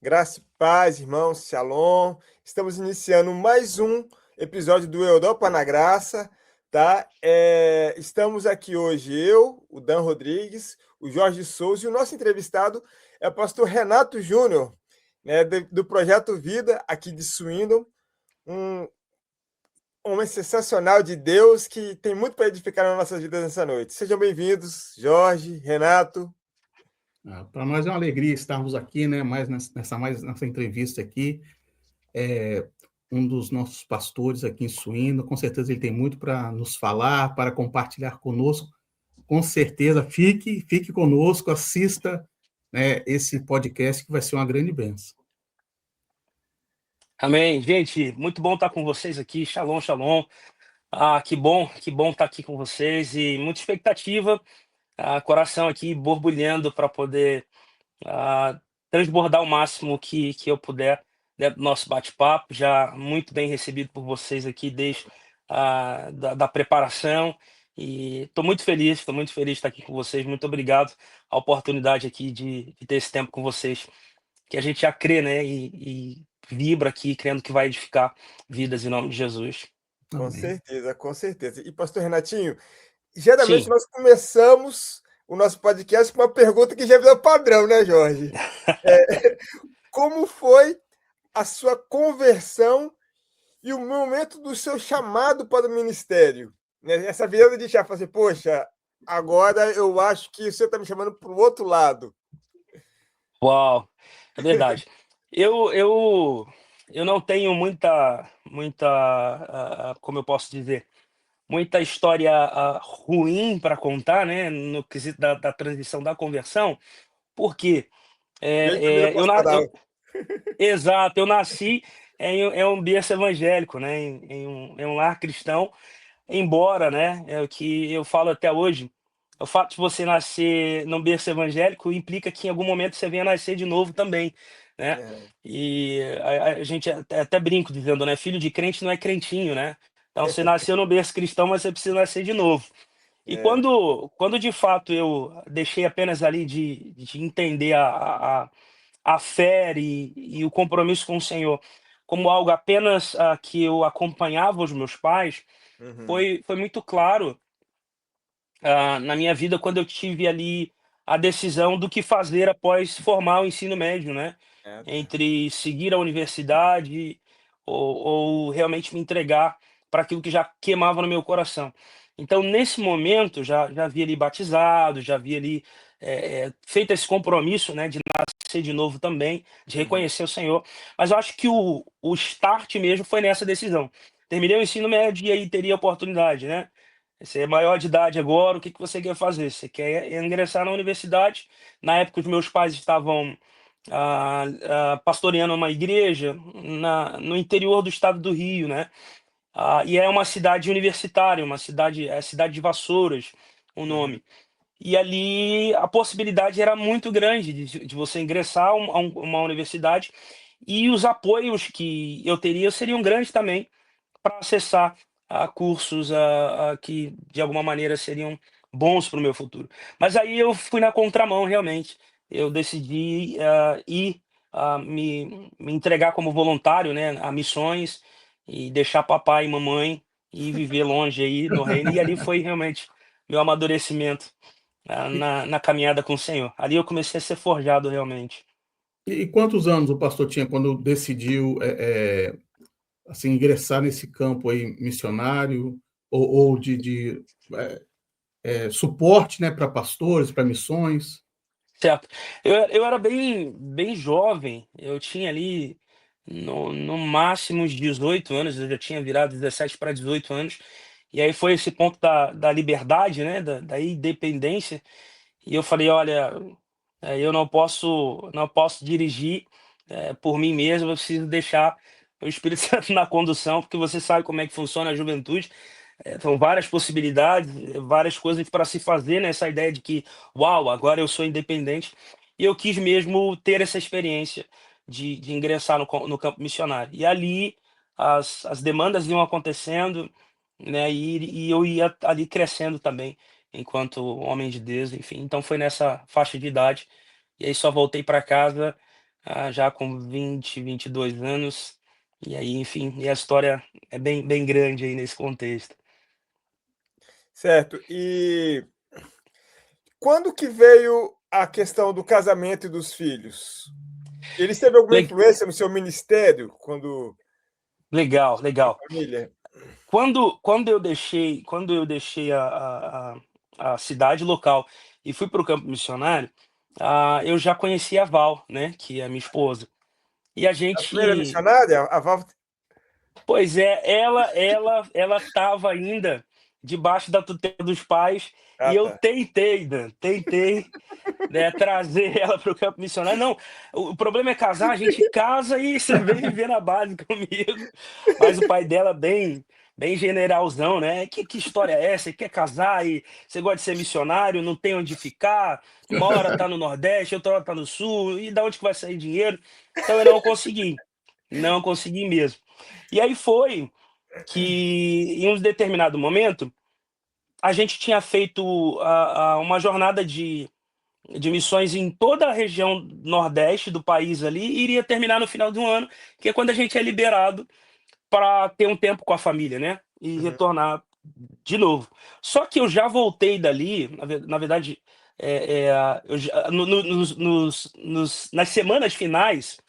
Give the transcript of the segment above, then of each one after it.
Graça e paz, irmãos, shalom. Estamos iniciando mais um episódio do Europa na Graça, tá? Estamos aqui hoje, eu, o Dan Rodrigues, o Jorge Souza, e o nosso entrevistado é o pastor Renato Júnior, né, do Projeto Vida, aqui de Swindon, um homem sensacional de Deus que tem muito para edificar nas nossas vidas nessa noite. Sejam bem-vindos, Jorge, Renato. Para nós é uma alegria estarmos aqui, né? Mais nessa entrevista aqui. Um dos nossos pastores aqui em Suíno, com certeza ele tem muito para nos falar, para compartilhar conosco. Com certeza, fique conosco, assista, né, esse podcast que vai ser uma grande bênção. Amém. Gente, muito bom estar com vocês aqui. Shalom, shalom. Que bom estar aqui com vocês e muita expectativa. Coração aqui borbulhando para poder transbordar o máximo que eu puder dentro do nosso bate-papo. Já muito bem recebido por vocês aqui desde da preparação. E estou muito feliz de estar aqui com vocês. Muito obrigado a oportunidade aqui de ter esse tempo com vocês, que a gente já crê, né? E vibra aqui, crendo que vai edificar vidas em nome de Jesus. Com Amém. certeza, com certeza. E pastor Renatinho, geralmente Sim. nós começamos o nosso podcast com uma pergunta que já virou padrão, né, Jorge? Como foi a sua conversão e o momento do seu chamado para o ministério? Né? Essa virada de chave, assim, poxa, agora eu acho que você está me chamando para o outro lado. Uau, é verdade. Eu não tenho como eu posso dizer, muita história ruim para contar, né, no quesito da transição da conversão, porque Bem família pastoral. exato, eu nasci em um berço evangélico, né, em um lar cristão. Embora, né, é o que eu falo até hoje, o fato de você nascer num berço evangélico implica que em algum momento você venha nascer de novo também, né? É, E a gente até brinco dizendo, né, filho de crente não é crentinho, né? Então você nasceu no berço cristão, mas você precisa nascer de novo. E é. quando de fato eu deixei apenas ali de entender a fé e o compromisso com o Senhor como algo apenas que eu acompanhava os meus pais, Uhum. foi muito claro na minha vida quando eu tive ali a decisão do que fazer após formar o ensino médio, né? É, tá. Entre seguir a universidade ou realmente me entregar para aquilo que já queimava no meu coração. Então, nesse momento, já havia ali batizado, já havia ali feito esse compromisso, né, de nascer de novo também, de Uhum. reconhecer o Senhor. Mas eu acho que o start mesmo foi nessa decisão. Terminei o ensino médio e aí teria oportunidade, né? Você é maior de idade agora, o que que você quer fazer? Você quer ingressar na universidade? Na época, os meus pais estavam pastoreando uma igreja no interior do estado do Rio, né? E é uma cidade universitária, é a cidade de Vassouras, o Uhum. nome. E ali a possibilidade era muito grande de você ingressar uma universidade e os apoios que eu teria seriam grandes também para acessar cursos que de alguma maneira seriam bons para o meu futuro. Mas aí eu fui na contramão realmente. Eu decidi me entregar como voluntário, né, a missões e deixar papai e mamãe e viver longe aí no reino. E ali foi realmente meu amadurecimento na caminhada com o Senhor. Ali eu comecei a ser forjado realmente. E quantos anos o pastor tinha quando decidiu assim, ingressar nesse campo aí missionário ou de suporte, né, para pastores, para missões? Certo. Eu era bem jovem, eu tinha ali no máximo uns 18 anos, eu já tinha virado 17 para 18 anos, e aí foi esse ponto da liberdade, né, da independência, e eu falei: olha, eu não posso dirigir por mim mesmo, eu preciso deixar o Espírito Santo na condução, porque você sabe como é que funciona a juventude. São várias possibilidades, várias coisas para se fazer nessa ideia de que, uau, agora eu sou independente. E eu quis mesmo ter essa experiência de ingressar no campo missionário. E ali as demandas iam acontecendo, né? E eu ia ali crescendo também, enquanto homem de Deus, enfim. Então foi nessa faixa de idade. E aí só voltei para casa já com 22 anos. E aí, enfim, e a história é bem grande aí nesse contexto. Certo. E quando que veio a questão do casamento e dos filhos? Eles teve alguma Le- influência no seu ministério Legal, sua legal. família? Quando eu deixei a cidade local e fui para o campo missionário, eu já conhecia a Val, né, que é a minha esposa. E a A primeira gente, missionária, a Val. pois é, ela estava ainda debaixo da tutela dos pais e Ah, eu tá. tentei, Dan, tentei, né, trazer ela para o campo missionário. Não, o problema é casar, a gente casa e você vem viver na base comigo. Mas o pai dela bem generalzão, né? Que história é essa? Você quer casar e você gosta de ser missionário, não tem onde ficar, uma hora tá no Nordeste, outra hora tá no Sul, e da onde que vai sair dinheiro? Então eu não consegui mesmo. E aí foi que em um determinado momento a gente tinha feito uma jornada de missões em toda a região nordeste do país ali, e iria terminar no final do ano, que é quando a gente é liberado para ter um tempo com a família, né? E Uhum. retornar de novo. Só que eu já voltei dali, na verdade, eu nas semanas finais,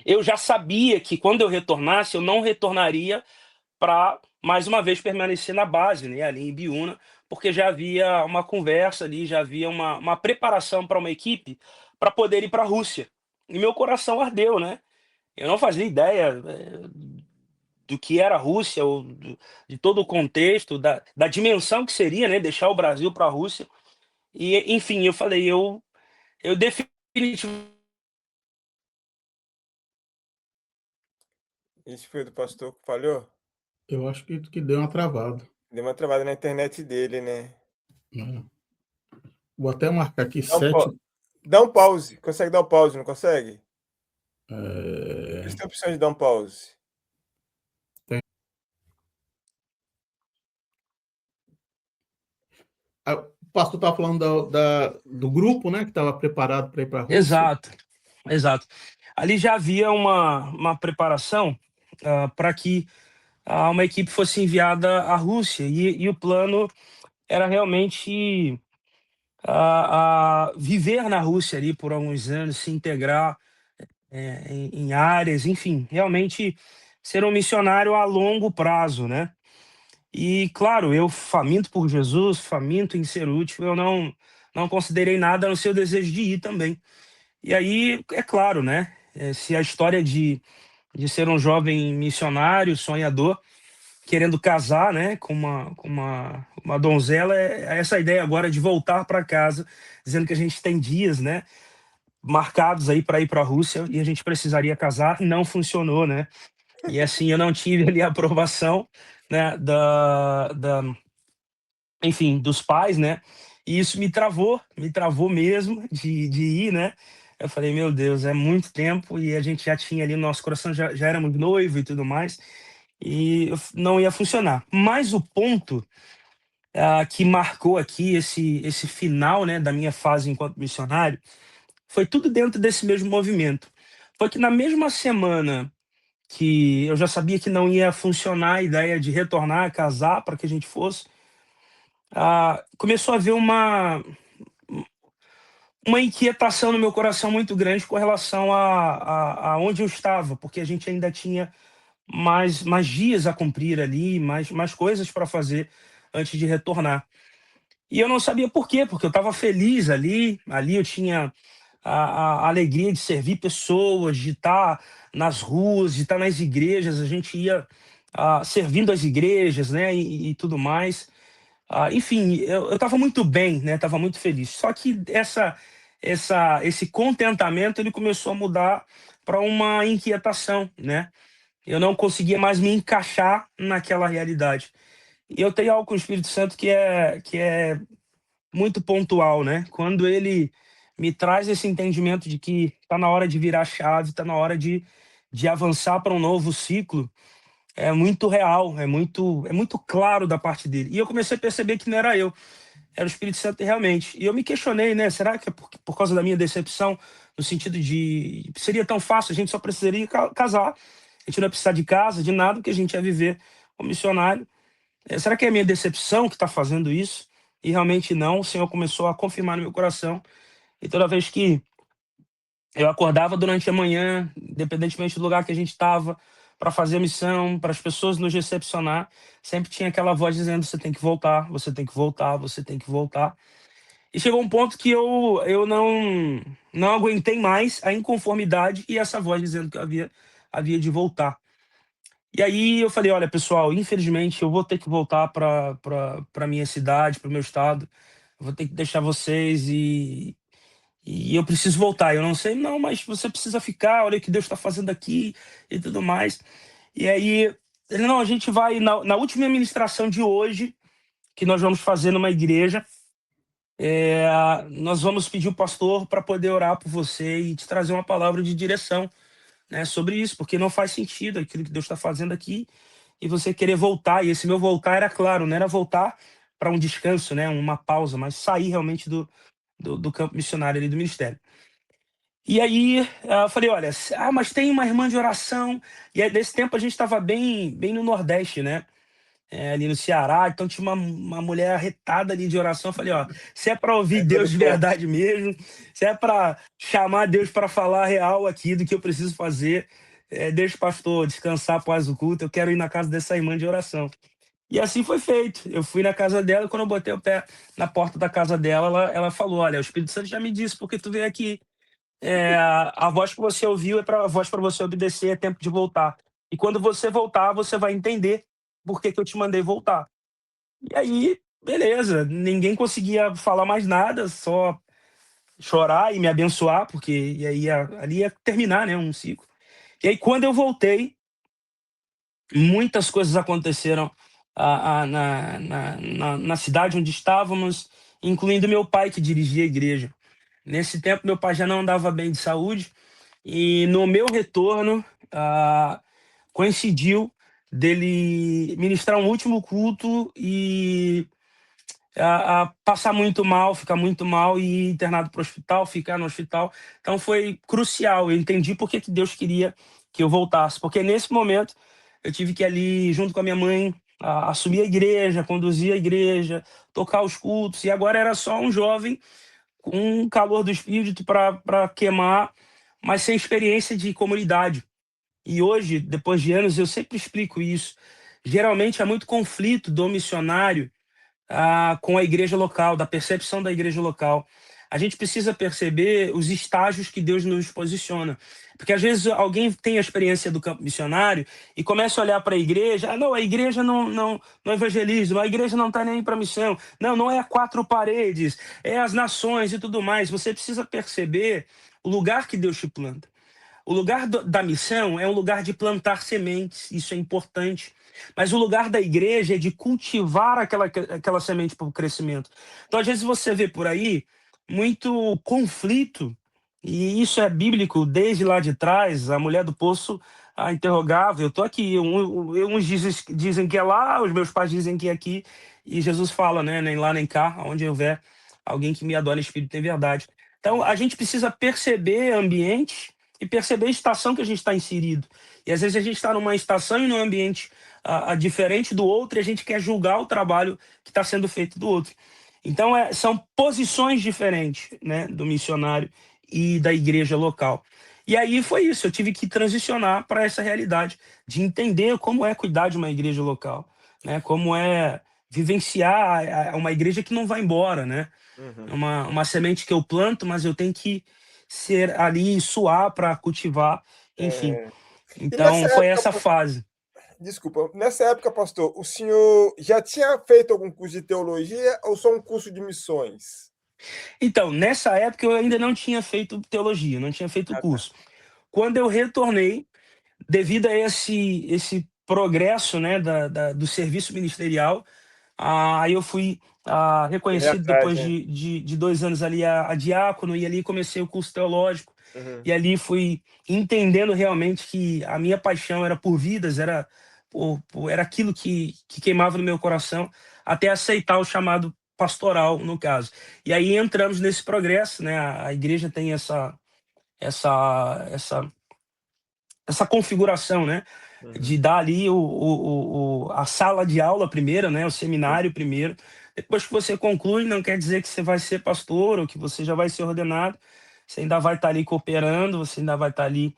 eu já sabia que quando eu retornasse, eu não retornaria para mais uma vez permanecer na base, né, ali em Biúna, porque já havia uma conversa ali, já havia uma preparação para uma equipe para poder ir para a Rússia. E meu coração ardeu, né? Eu não fazia ideia do que era a Rússia, ou de todo o contexto, da dimensão que seria, né, deixar o Brasil para a Rússia. E, enfim, eu falei, eu definitivamente. Esse foi do pastor que falhou? Eu acho que deu uma travada, Deu uma travada na internet dele, né? né? Vou até marcar aqui Dá um, 7. dá um pause. Consegue dar um pause, não consegue? Eles É, têm a opção de dar um pause. tem- o pastor estava falando do grupo, né, que estava preparado para ir para a Rússia. Exato, exato. Ali já havia uma preparação para que uma equipe fosse enviada à Rússia, e o plano era realmente viver na Rússia ali por alguns anos, se integrar em áreas, enfim, realmente ser um missionário a longo prazo, né? E claro, eu faminto por Jesus, faminto em ser útil, eu não considerei nada no seu desejo de ir também. E aí, é claro, né? Se a história de ser um jovem missionário, sonhador, querendo casar, né, com uma donzela, é essa ideia agora de voltar para casa, dizendo que a gente tem dias, né, marcados aí para ir para a Rússia e a gente precisaria casar, não funcionou, né? E assim eu não tive ali a aprovação, né, enfim, dos pais, né? E isso me travou mesmo de ir, né? Eu falei, meu Deus, é muito tempo e a gente já tinha ali no nosso coração, já éramos noivo e tudo mais, e não ia funcionar. Mas o ponto que marcou aqui esse final, né, da minha fase enquanto missionário, foi tudo dentro desse mesmo movimento. Foi que na mesma semana que eu já sabia que não ia funcionar a ideia de retornar, casar, para que a gente fosse, começou a haver uma inquietação no meu coração muito grande com relação a onde eu estava, porque a gente ainda tinha mais dias a cumprir ali, mais coisas para fazer antes de retornar. E eu não sabia por quê, porque eu estava feliz ali eu tinha a alegria de servir pessoas, de estar nas ruas, de estar nas igrejas, a gente ia servindo as igrejas, né, e tudo mais. Enfim, eu estava muito bem, né, estava muito feliz. Só que esse contentamento ele começou a mudar para uma inquietação, né? Eu não conseguia mais me encaixar naquela realidade. E eu tenho algo com o Espírito Santo que é muito pontual, né? Quando ele me traz esse entendimento de que está na hora de virar a chave, está na hora de avançar para um novo ciclo, é muito real, é muito claro da parte dele. E eu comecei a perceber que não era eu. era o Espírito Santo realmente. E eu me questionei, né? Será que é por causa da minha decepção, no sentido de seria tão fácil, a gente só precisaria casar, a gente não ia precisar de casa, de nada, porque a gente ia viver como missionário. Será que é a minha decepção que está fazendo isso? E realmente não, o Senhor começou a confirmar no meu coração. E toda vez que eu acordava durante a manhã, independentemente do lugar que a gente estava, para fazer a missão, para as pessoas nos recepcionar, sempre tinha aquela voz dizendo: você tem que voltar, você tem que voltar, você tem que voltar. E chegou um ponto que eu não aguentei mais a inconformidade e essa voz dizendo que eu havia de voltar. E aí eu falei: olha, pessoal, infelizmente eu vou ter que voltar para minha cidade, para o meu estado. Eu vou ter que deixar vocês e eu preciso voltar. Eu não sei, não, mas você precisa ficar, olha o que Deus está fazendo aqui e tudo mais. E aí, ele: não, a gente vai na última ministração de hoje, que nós vamos fazer numa igreja, nós vamos pedir o pastor para poder orar por você e te trazer uma palavra de direção, né, sobre isso, porque não faz sentido aquilo que Deus está fazendo aqui e você querer voltar. E esse meu voltar era claro, não era voltar para um descanso, né, uma pausa, mas sair realmente do campo missionário ali do ministério. E aí eu falei: olha, mas tem uma irmã de oração. E aí, nesse tempo a gente estava bem no Nordeste, né? Ali no Ceará, então tinha uma mulher arretada ali de oração. Eu falei: ó, se é para ouvir Deus de verdade mesmo, se é para chamar Deus para falar real aqui do que eu preciso fazer, deixa o pastor descansar após o culto, eu quero ir na casa dessa irmã de oração. E assim foi feito. Eu fui na casa dela e quando eu botei o pé na porta da casa dela, ela falou: olha, o Espírito Santo já me disse porque tu veio aqui. A voz que você ouviu a voz para você obedecer, é tempo de voltar. E quando você voltar, você vai entender por que eu te mandei voltar. E aí, beleza, ninguém conseguia falar mais nada, só chorar e me abençoar, porque e aí ali ia terminar, né, um ciclo. E aí, quando eu voltei, muitas coisas aconteceram na cidade onde estávamos, incluindo meu pai, que dirigia a igreja. Nesse tempo, meu pai já não andava bem de saúde, e no meu retorno, coincidiu dele ministrar um último culto e passar muito mal, ficar muito mal e ir internado para o hospital, ficar no hospital. Então foi crucial. Eu entendi por que Deus queria que eu voltasse, porque nesse momento eu tive que ir ali, junto com a minha mãe, assumir a igreja, conduzir a igreja, tocar os cultos, e agora era só um jovem com um calor do espírito para queimar, mas sem experiência de comunidade. E hoje, depois de anos, eu sempre explico isso. Geralmente há muito conflito do missionário com a igreja local, da percepção da igreja local. A gente precisa perceber os estágios que Deus nos posiciona. Porque às vezes alguém tem a experiência do campo missionário e começa a olhar para a igreja: não, a igreja não evangeliza, a igreja não está nem para missão, não é a quatro paredes, é as nações e tudo mais. Você precisa perceber o lugar que Deus te planta. O lugar da missão é um lugar de plantar sementes, isso é importante. Mas o lugar da igreja é de cultivar aquela semente para o crescimento. Então, às vezes, você vê por aí muito conflito, e isso é bíblico desde lá de trás. A mulher do poço interrogava: eu estou aqui. Uns dizem que é lá, os meus pais dizem que é aqui. E Jesus fala, né? Nem lá nem cá, onde houver alguém que me adora em espírito em verdade. Então, a gente precisa perceber ambiente e perceber a estação que a gente está inserido. E às vezes a gente está numa estação e num ambiente diferente do outro, e a gente quer julgar o trabalho que está sendo feito do outro. Então, são posições diferentes, né, do missionário e da igreja local. E aí foi isso, eu tive que transicionar para essa realidade de entender como é cuidar de uma igreja local, né, como é vivenciar uma igreja que não vai embora, né? Uhum. Uma semente que eu planto, mas eu tenho que ser ali, suar para cultivar, enfim. E nessa Então, foi época, essa fase. desculpa, nessa época, pastor, o senhor já tinha feito algum curso de teologia ou só um curso de missões? Então, nessa época eu ainda não tinha feito teologia, não tinha feito Ah, tá. curso. Quando eu retornei, devido a esse progresso, né, do serviço ministerial, aí eu fui Correr reconhecido atrás, depois né? de 2 anos ali a diácono, e ali comecei o curso teológico, Uhum. e ali fui entendendo realmente que a minha paixão era por vidas, era aquilo que queimava no meu coração, até aceitar o chamado pastoral, no caso. E aí entramos nesse progresso, né? A igreja tem essa, essa, essa configuração, né? Uhum. De dar ali a sala de aula primeiro, né? O seminário primeiro. Depois que você conclui, não quer dizer que você vai ser pastor ou que você já vai ser ordenado. Você ainda vai estar ali cooperando, você ainda vai estar ali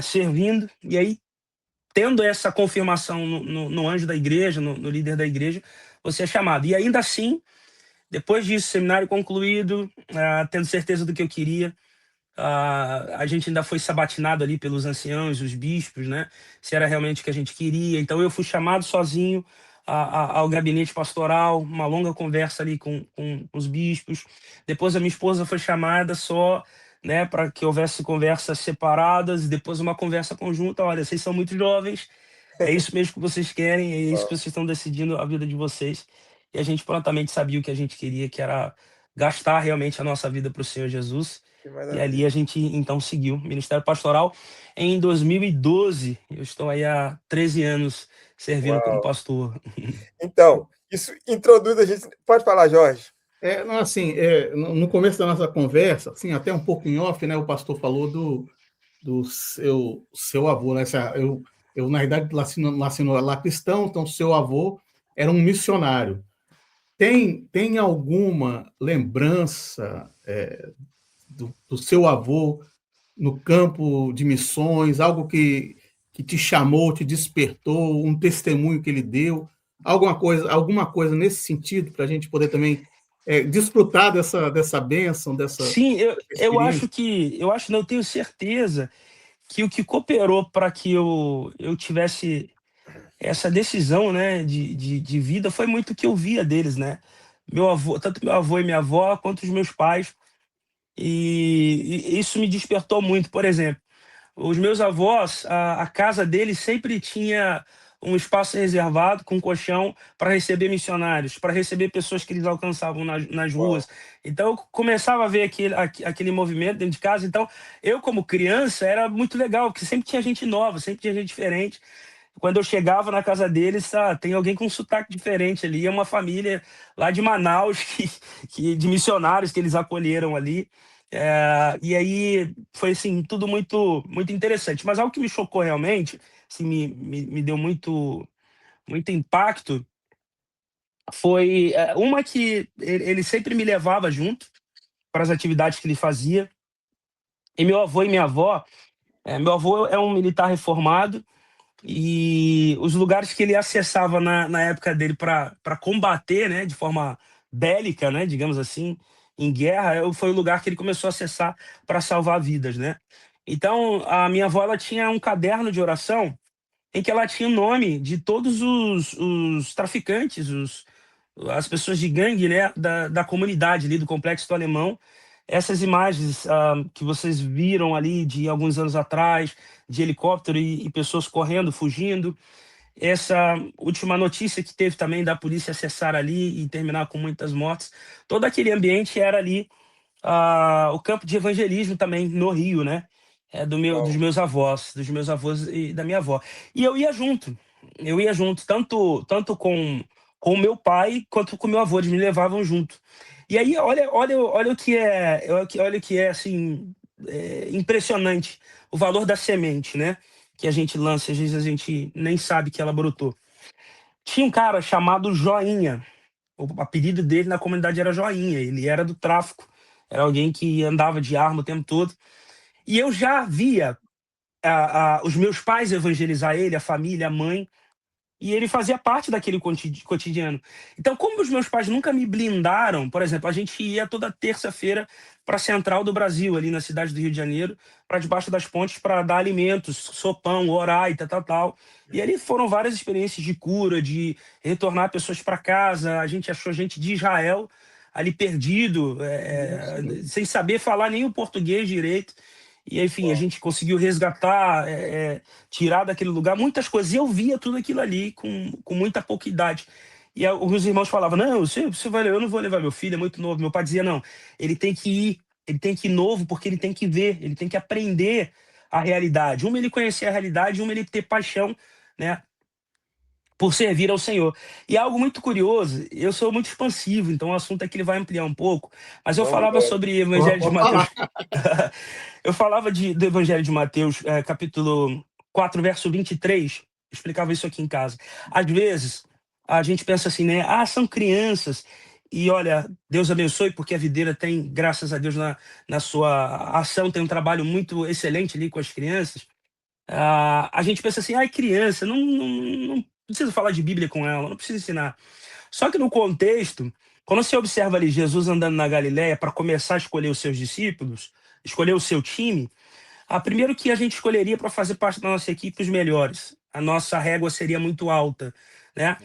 servindo. E aí, tendo essa confirmação no anjo da igreja, no líder da igreja, você é chamado. E ainda assim, depois disso, seminário concluído, tendo certeza do que eu queria, a gente ainda foi sabatinado ali pelos anciãos, os bispos, né? Se era realmente o que a gente queria. Então eu fui chamado sozinho ao gabinete pastoral, uma longa conversa ali com os bispos. Depois a minha esposa foi chamada só, né, para que houvesse conversas separadas e depois uma conversa conjunta. Olha, vocês são muito jovens, é isso mesmo que vocês querem, é isso que vocês estão decidindo a vida de vocês. E a gente prontamente sabia o que a gente queria, que era gastar realmente a nossa vida para o Senhor Jesus. Que E ali maravilha. a gente então seguiu o Ministério Pastoral em 2012. Eu estou aí há 13 anos servindo como Uau. pastor. Então, isso introduz a gente. Pode falar, Jorge. Não, assim, no começo da nossa conversa, assim, até um pouco em off, né, o pastor falou do seu avô, né? Eu na verdade, nasci no lar cristão, então seu avô era um missionário. Tem alguma lembrança do seu avô no campo de missões, algo que te chamou, te despertou, um testemunho que ele deu, alguma coisa nesse sentido, para a gente poder também desfrutar dessa bênção, dessa Sim, experiência? não, eu tenho certeza que o que cooperou para que eu tivesse essa decisão, né, de vida foi muito o que eu via deles, né? Meu avô, tanto meu avô e minha avó, quanto os meus pais, e isso me despertou muito. Por exemplo, os meus avós, a casa deles sempre tinha um espaço reservado com colchão para receber missionários, para receber pessoas que eles alcançavam nas Uau. ruas. Então, eu começava a ver aquele movimento dentro de casa. Então, eu, como criança, era muito legal, porque sempre tinha gente nova, sempre tinha gente diferente. Quando eu chegava na casa deles, tem alguém com um sotaque diferente ali, é uma família lá de Manaus, de missionários que eles acolheram ali. E aí foi assim, tudo muito, muito interessante. Mas algo que me chocou realmente, assim, me deu muito impacto, foi uma que ele sempre me levava junto para as atividades que ele fazia. E meu avô e minha avó, meu avô é um militar reformado, e os lugares que ele acessava na época dele para combater, né, de forma bélica, né, digamos assim, em guerra, foi o lugar que ele começou a acessar para salvar vidas, né? Então, a minha avó, ela tinha um caderno de oração em que ela tinha o nome de todos os traficantes, as pessoas de gangue, né, da comunidade ali do Complexo do Alemão. Essas imagens que vocês viram ali de alguns anos atrás, de helicóptero e pessoas correndo, fugindo. Essa última notícia que teve também da polícia acessar ali e terminar com muitas mortes. Todo aquele ambiente era ali o campo de evangelismo também no Rio, né? Uau. Dos meus avós e da minha avó. E eu ia junto, tanto com o meu pai quanto com o meu avô, eles me levavam junto. E aí, olha o que olha o que é assim, impressionante, o valor da semente, né? Que a gente lança, às vezes a gente nem sabe que ela brotou. Tinha um cara chamado Joinha, o apelido dele na comunidade era Joinha, ele era do tráfico, era alguém que andava de arma o tempo todo. E eu já via os meus pais evangelizar ele, a família, a mãe, e ele fazia parte daquele cotidiano. Então, como os meus pais nunca me blindaram, por exemplo, a gente ia toda terça-feira para a Central do Brasil, ali na cidade do Rio de Janeiro, para debaixo das pontes, para dar alimentos, sopão, orar e tal. E ali foram várias experiências de cura, de retornar pessoas para casa. A gente achou gente de Israel ali perdido, sem saber falar nem o português direito. E, enfim, a Uau. gente conseguiu resgatar, tirar daquele lugar muitas coisas. E eu via tudo aquilo ali com muita pouca idade. E os irmãos falavam: não, você vai, eu não vou levar meu filho, é muito novo. Meu pai dizia: não, ele tem que ir novo, porque ele tem que ver, ele tem que aprender a realidade. Uma, ele conhecer a realidade, uma, ele ter paixão, né, por servir ao Senhor. E algo muito curioso, eu sou muito expansivo, então o assunto aqui ele vai ampliar um pouco, mas eu Vamos falava embora. sobre o Evangelho de Pode Mateus. falar. Eu falava do Evangelho de Mateus, capítulo 4, verso 23, explicava isso aqui em casa. Às vezes, a gente pensa assim, né? Ah, são crianças. E olha, Deus abençoe, porque a videira tem, graças a Deus, na sua ação, tem um trabalho muito excelente ali com as crianças. A gente pensa assim, ai, criança, não precisa falar de Bíblia com ela, não precisa ensinar. Só que no contexto, quando você observa ali Jesus andando na Galileia para começar a escolher os seus discípulos, escolher o seu time, primeiro que a gente escolheria para fazer parte da nossa equipe os melhores. A nossa régua seria muito alta, né?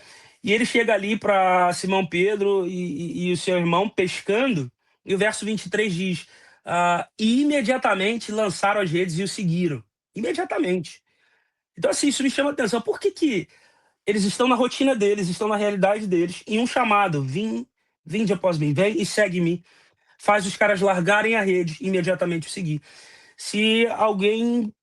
E ele chega ali para Simão Pedro e o seu irmão pescando, e o verso 23 diz: e imediatamente lançaram as redes e o seguiram. Imediatamente. Então, assim, isso me chama a atenção. Por que eles estão na rotina deles, estão na realidade deles, em um chamado: vinde após mim, vem e segue-me, faz os caras largarem a rede e imediatamente o seguir. Se alguém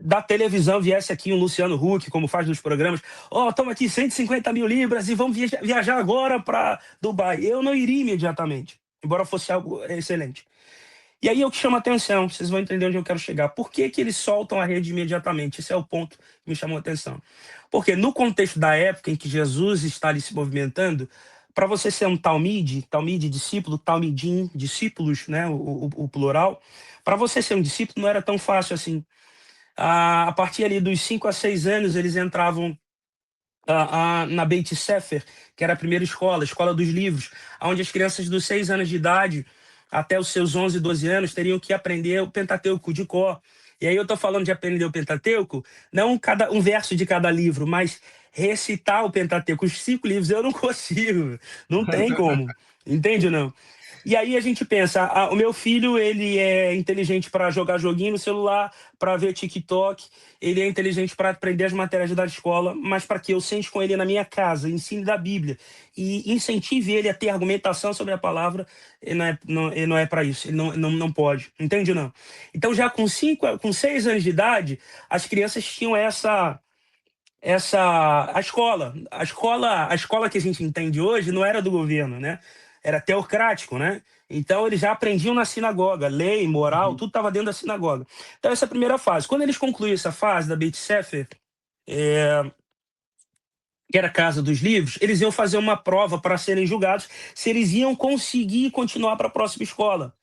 da televisão viesse aqui, um Luciano Huck, como faz nos programas, estamos aqui 150 mil libras e vamos viajar agora para Dubai, eu não iria imediatamente, embora fosse algo excelente. E aí é o que chama atenção, vocês vão entender onde eu quero chegar. Por que eles soltam a rede imediatamente? Esse é o ponto que me chamou a atenção. Porque no contexto da época em que Jesus está ali se movimentando, para você ser um talmide, discípulo, talmidim, discípulos, né, o plural, para você ser um discípulo não era tão fácil assim. A partir ali dos 5 a 6 anos, eles entravam na Beit Sefer, que era a primeira escola dos livros, onde as crianças dos 6 anos de idade até os seus 11, 12 anos teriam que aprender o Pentateuco de cor. E aí eu estou falando de aprender o Pentateuco, não um verso de cada livro, mas recitar o Pentateuco. Os 5 livros eu não consigo, não tem como, entende ou não? E aí a gente pensa, o meu filho, ele é inteligente para jogar joguinho no celular, para ver TikTok, ele é inteligente para aprender as matérias da escola, mas para que eu sente com ele na minha casa, ensine da Bíblia e incentive ele a ter argumentação sobre a palavra, ele não é para isso, ele não pode, entende ou não? Então já com 6 anos de idade, as crianças tinham a escola que a gente entende hoje não era do governo, né? Era teocrático, né? Então eles já aprendiam na sinagoga, lei, moral, tudo estava dentro da sinagoga. Então essa é a primeira fase. Quando eles concluíram essa fase da Beit Sefer, que era a casa dos livros, eles iam fazer uma prova para serem julgados se eles iam conseguir continuar para a próxima escola.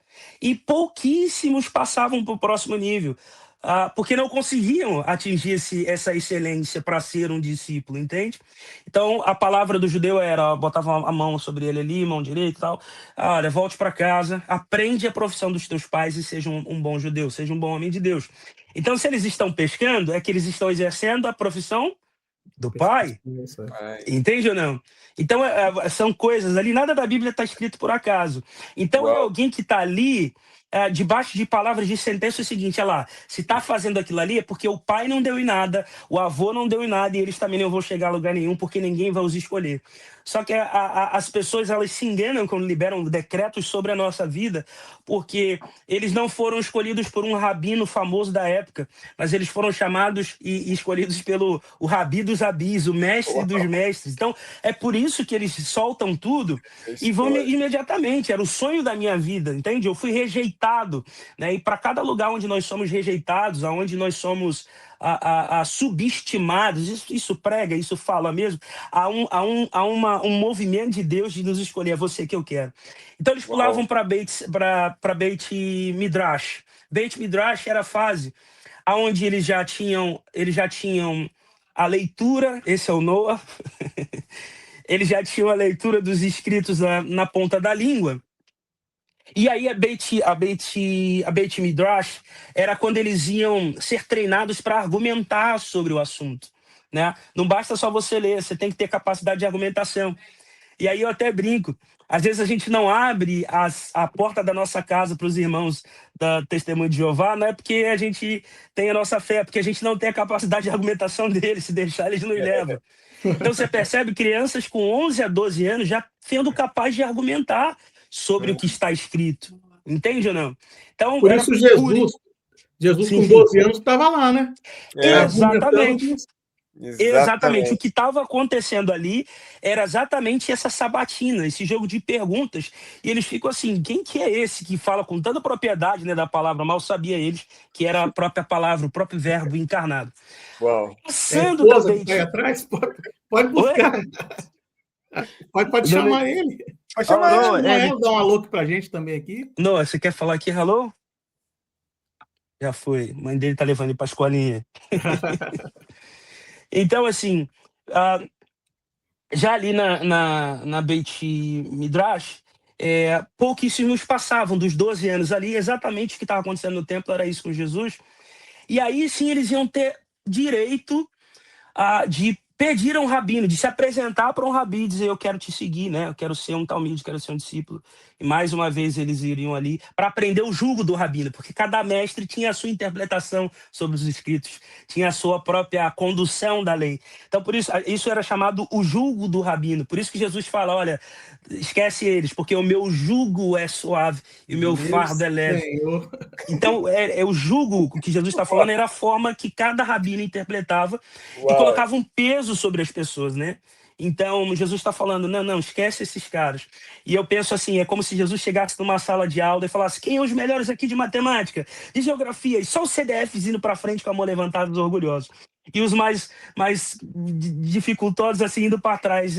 E pouquíssimos passavam para o próximo nível, porque não conseguiam atingir essa excelência para ser um discípulo, entende? Então, a palavra do judeu era, botava a mão sobre ele ali, mão direita e tal, olha, volte para casa, aprende a profissão dos teus pais e seja um bom judeu, seja um bom homem de Deus. Então, se eles estão pescando, é que eles estão exercendo a profissão do pai. Entende ou não? Então, são coisas ali, nada da Bíblia está escrito por acaso. Então, é alguém que está ali, debaixo de palavras de sentença, é o seguinte: olha lá, se está fazendo aquilo ali é porque o pai não deu em nada, o avô não deu em nada, e eles também não vão chegar a lugar nenhum, porque ninguém vai os escolher. Só que as pessoas, elas se enganam quando liberam decretos sobre a nossa vida, porque eles não foram escolhidos por um rabino famoso da época, mas eles foram chamados e escolhidos pelo o rabi dos rabis, o mestre dos mestres. Então, é por isso que eles soltam tudo e vão imediatamente. Era o sonho da minha vida, entende? Eu fui rejeitado, né? E para cada lugar onde nós somos rejeitados, aonde nós somos subestimados, isso prega, isso fala mesmo, há um movimento de Deus de nos escolher, é você que eu quero. Então eles pulavam para Beit Midrash. Beit Midrash era a fase onde eles já tinham a leitura, esse é o Noah, eles já tinham a leitura dos escritos na ponta da língua. E aí a Beit Midrash era quando eles iam ser treinados para argumentar sobre o assunto, né? Não basta só você ler, você tem que ter capacidade de argumentação. E aí eu até brinco, às vezes a gente não abre a porta da nossa casa para os irmãos da Testemunho de Jeová, não é porque a gente tem a nossa fé, é porque a gente não tem a capacidade de argumentação deles, se deixar eles nos levam. Então você percebe crianças com 11 a 12 anos já sendo capazes de argumentar sobre o que está escrito. Entende ou não? Então, por isso Jesus sim, com 12 anos estava lá, né? Exatamente. Exatamente. O Exatamente. que estava acontecendo ali era exatamente essa sabatina, esse jogo de perguntas. E eles ficam assim: quem que é esse que fala com tanta propriedade, né, da palavra? Mal sabia eles que era a própria palavra, o próprio verbo encarnado. Uau. É a Passando da esposa que está aí Beit. atrás? Pode Oi? buscar. Pode Dona... chamar ele. Pode Oh, chamar Pode não, ela. chamar ela, dar um alô para a gente também aqui. não, você quer falar aqui, hello? Já foi. A mãe dele tá levando ele pra escolinha. Então, assim, ah, já ali na Beit Midrash, pouquíssimos passavam dos 12 anos ali, exatamente o que estava acontecendo no templo era isso com Jesus. E aí sim eles iam ter direito de pedir a um rabino, de se apresentar para um rabi e dizer: eu quero te seguir, né? Eu quero ser um talmide, quero ser um discípulo. E mais uma vez eles iriam ali para aprender o jugo do rabino, porque cada mestre tinha a sua interpretação sobre os escritos, tinha a sua própria condução da lei. Então por isso era chamado o jugo do rabino. Por isso que Jesus fala: olha, esquece eles, porque o meu jugo é suave e o meu Meu fardo é leve. Senhor. Então, o jugo que Jesus está falando era a forma que cada rabino interpretava e Uau. colocava um peso sobre as pessoas, né? Então, Jesus está falando: não, não, esquece esses caras. E eu penso assim: é como se Jesus chegasse numa sala de aula e falasse: quem é os melhores aqui de matemática, de geografia? E só os CDFs indo para frente com a mão levantada, os orgulhosos. E os mais dificultosos, assim, indo para trás,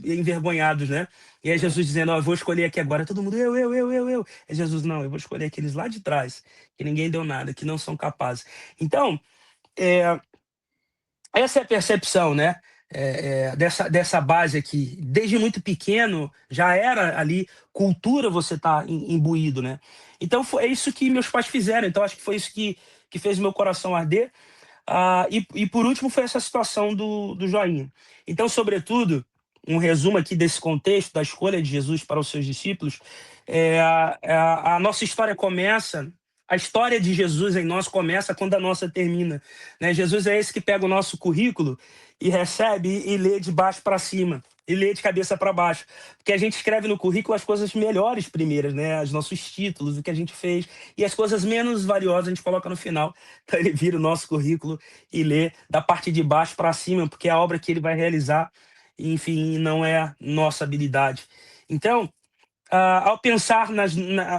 envergonhados, né? E aí Jesus dizendo: ó, eu vou escolher aqui agora. Todo mundo: eu. É Jesus: não, eu vou escolher aqueles lá de trás, que ninguém deu nada, que não são capazes. Então, é, essa é a percepção, né? Dessa base aqui. Desde muito pequeno, já era ali cultura você tá imbuído, né? Então, é isso que meus pais fizeram. Então, acho que foi isso que fez meu coração arder. E por último, foi essa situação do joinha. Então, sobretudo, um resumo aqui desse contexto, da escolha de Jesus para os seus discípulos, a nossa história começa, a história de Jesus em nós começa quando a nossa termina, né? Jesus é esse que pega o nosso currículo e recebe e lê de baixo para cima, e lê de cabeça para baixo, porque a gente escreve no currículo as coisas melhores primeiras, né? Os nossos títulos, o que a gente fez, e as coisas menos valiosas a gente coloca no final. Então ele vira o nosso currículo e lê da parte de baixo para cima, porque é a obra que ele vai realizar, enfim, não é nossa habilidade. Então, ao pensar,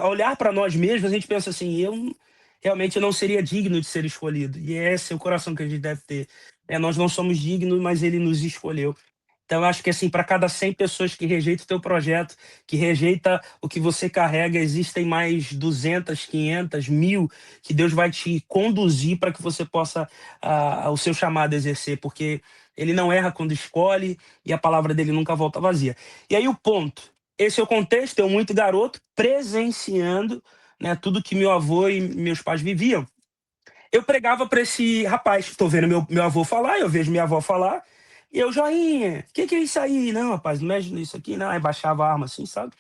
ao olhar para nós mesmos, a gente pensa assim: eu realmente não seria digno de ser escolhido. E esse é o coração que a gente deve ter. Nós não somos dignos, mas ele nos escolheu. Então, eu acho que assim, para cada 100 pessoas que rejeitam o teu projeto, que rejeita o que você carrega, existem mais 200, 500, 1000 que Deus vai te conduzir para que você possa o seu chamado exercer, porque ele não erra quando escolhe e a palavra dele nunca volta vazia. E aí o ponto, esse é o contexto, eu muito garoto, presenciando, né, tudo que meu avô e meus pais viviam. Eu pregava para esse rapaz: estou vendo meu avô falar, eu vejo minha avó falar, e eu: joinha, o que é isso aí? Não, rapaz, não mexe nisso aqui, não. Aí baixava a arma assim, sabe?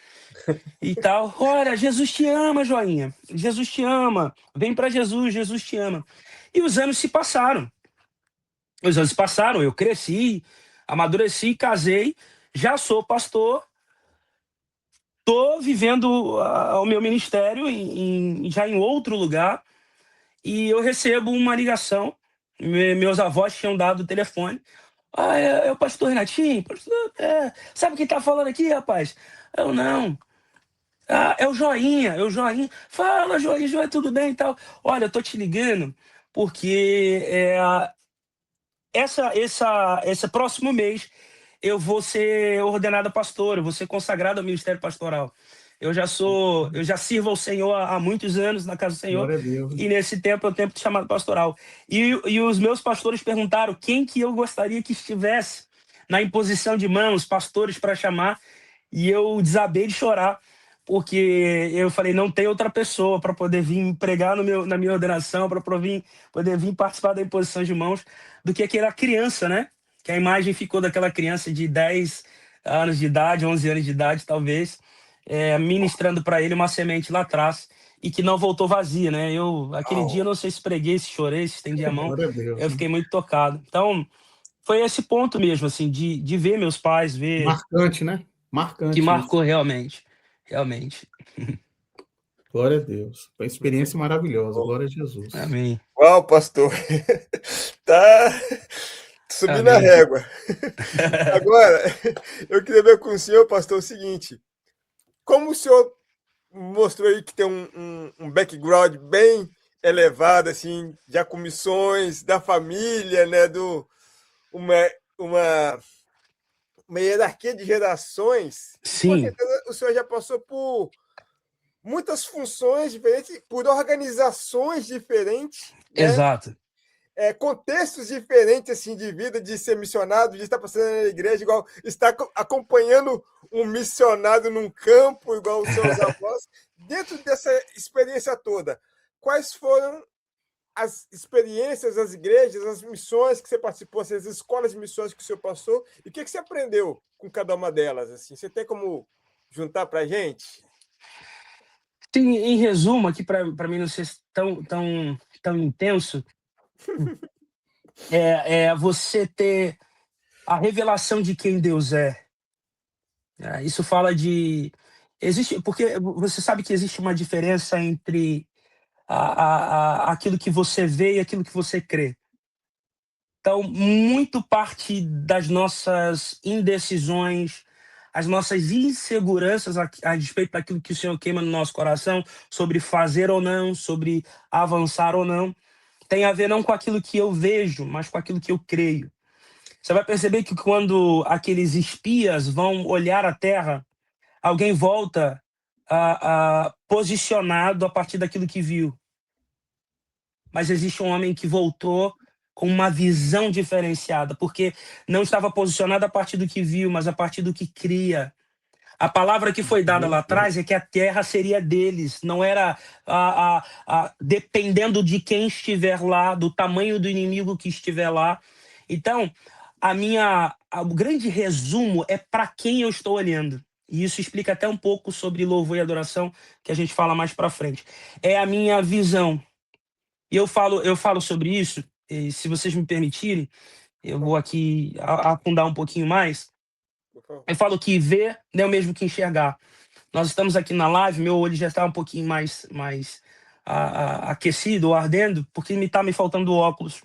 E tal. Olha, Jesus te ama, joinha. Jesus te ama. Vem para Jesus, Jesus te ama. E os anos se passaram. Eu cresci, amadureci, casei, já sou pastor, estou vivendo o meu ministério já em outro lugar. E eu recebo uma ligação. Meus avós tinham dado o telefone. É o pastor Renatinho? Sabe quem tá falando aqui, rapaz? Eu: não. É o Joinha, é o Joinha. Fala, Joinha, Joinha, tudo bem e tal. Olha, eu tô te ligando porque esse próximo mês eu vou ser ordenado pastor, eu vou ser consagrado ao ministério pastoral. Eu já sirvo ao Senhor há muitos anos na casa do Senhor, Glória a Deus. e nesse tempo é o tempo de chamado pastoral. E os meus pastores perguntaram quem que eu gostaria que estivesse na imposição de mãos, pastores para chamar, e eu desabei de chorar, porque eu falei: não tem outra pessoa para poder vir pregar na minha ordenação, para poder vir participar da imposição de mãos, do que aquela criança, né? Que a imagem ficou daquela criança de 10 anos de idade, 11 anos de idade, talvez, ministrando para ele uma semente lá atrás e que não voltou vazia, né? Aquele dia, não sei se preguei, se chorei, se estendi a mão, Glória a Deus. eu fiquei muito tocado. Então, foi esse ponto mesmo, assim, de ver meus pais, ver Marcante, né? que Marcante isso. marcou realmente, realmente. Glória a Deus. Foi uma experiência maravilhosa. Glória a Jesus. Amém. Uau, pastor. Tá. Subir na Amém. régua. Agora, eu queria ver com o senhor, pastor, o seguinte: como o senhor mostrou aí que tem um background bem elevado, assim, já com missões da família, né, uma, uma, uma hierarquia de gerações, e com Sim, certeza o senhor já passou por muitas funções diferentes, por organizações diferentes, né? exato. Contextos diferentes assim de vida, de ser missionário, de estar passando na igreja, igual estar acompanhando um missionário num campo, igual os seus avós. Dentro dessa experiência toda, quais foram as experiências, as igrejas, as missões que você participou, as escolas de missões que o senhor passou, e o que você aprendeu com cada uma delas? Assim, você tem como juntar para a gente? Sim, em resumo, aqui para mim não ser tão intenso, é você ter a revelação de quem Deus é. Isso fala de existe porque você sabe que existe uma diferença entre aquilo que você vê e aquilo que você crê. Então, muito parte das nossas indecisões, as nossas inseguranças a respeito daquilo que o Senhor queima no nosso coração, sobre fazer ou não, sobre avançar ou não, tem a ver não com aquilo que eu vejo, mas com aquilo que eu creio. Você vai perceber que quando aqueles espias vão olhar a terra, alguém volta posicionado a partir daquilo que viu. Mas existe um homem que voltou com uma visão diferenciada, porque não estava posicionado a partir do que viu, mas a partir do que cria. A palavra que foi dada lá atrás é que a terra seria deles, não era dependendo de quem estiver lá, do tamanho do inimigo que estiver lá. Então, o grande resumo é para quem eu estou olhando. E isso explica até um pouco sobre louvor e adoração, que a gente fala mais para frente. É a minha visão. E eu falo sobre isso, e se vocês me permitirem, eu vou aqui afundar um pouquinho mais. Eu falo que ver não é o mesmo que enxergar. Nós estamos aqui na live, meu olho já está um pouquinho mais aquecido ou ardendo, porque me faltando óculos.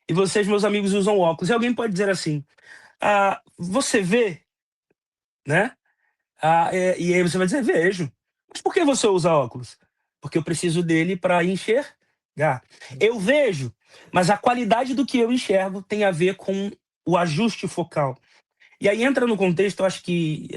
E vocês, meus amigos, usam óculos. E alguém pode dizer assim, você vê, né? E aí você vai dizer, vejo. Mas por que você usa óculos? Porque eu preciso dele para enxergar. Eu vejo, mas a qualidade do que eu enxergo tem a ver com o ajuste focal. E aí entra no contexto, eu acho que,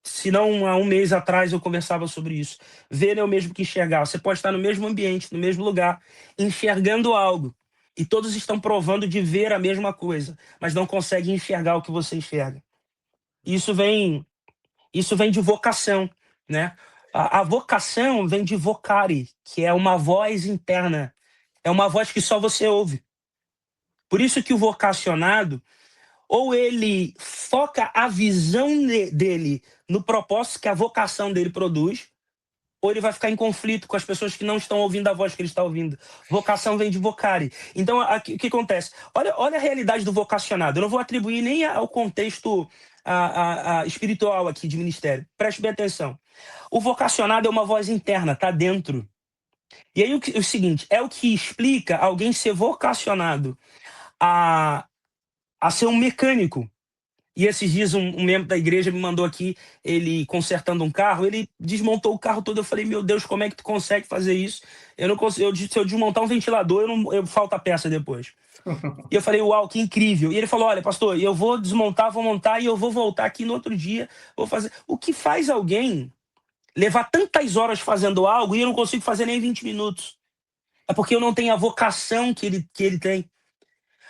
se não há um mês atrás eu conversava sobre isso. Ver é o mesmo que enxergar. Você pode estar no mesmo ambiente, no mesmo lugar, enxergando algo. E todos estão provando de ver a mesma coisa, mas não conseguem enxergar o que você enxerga. Isso vem de vocação, né? A vocação vem de vocare, que é uma voz interna. É uma voz que só você ouve. Por isso que o vocacionado, ou ele foca a visão dele no propósito que a vocação dele produz, ou ele vai ficar em conflito com as pessoas que não estão ouvindo a voz que ele está ouvindo. Vocação vem de vocare. Então, o que acontece? Olha a realidade do vocacionado. Eu não vou atribuir nem ao contexto espiritual aqui de ministério. Preste bem atenção. O vocacionado é uma voz interna, tá dentro. E aí o seguinte, é o que explica alguém ser vocacionado a ser um mecânico. E esses dias um membro da igreja me mandou aqui, ele consertando um carro, ele desmontou o carro todo. Eu falei, meu Deus, como é que tu consegue fazer isso? Eu não consigo, se eu desmontar um ventilador, eu falta peça depois. E eu falei, uau, que incrível. E ele falou, olha, pastor, eu vou desmontar, vou montar e eu vou voltar aqui no outro dia, vou fazer. O que faz alguém levar tantas horas fazendo algo e eu não consigo fazer nem 20 minutos? É porque eu não tenho a vocação que ele tem.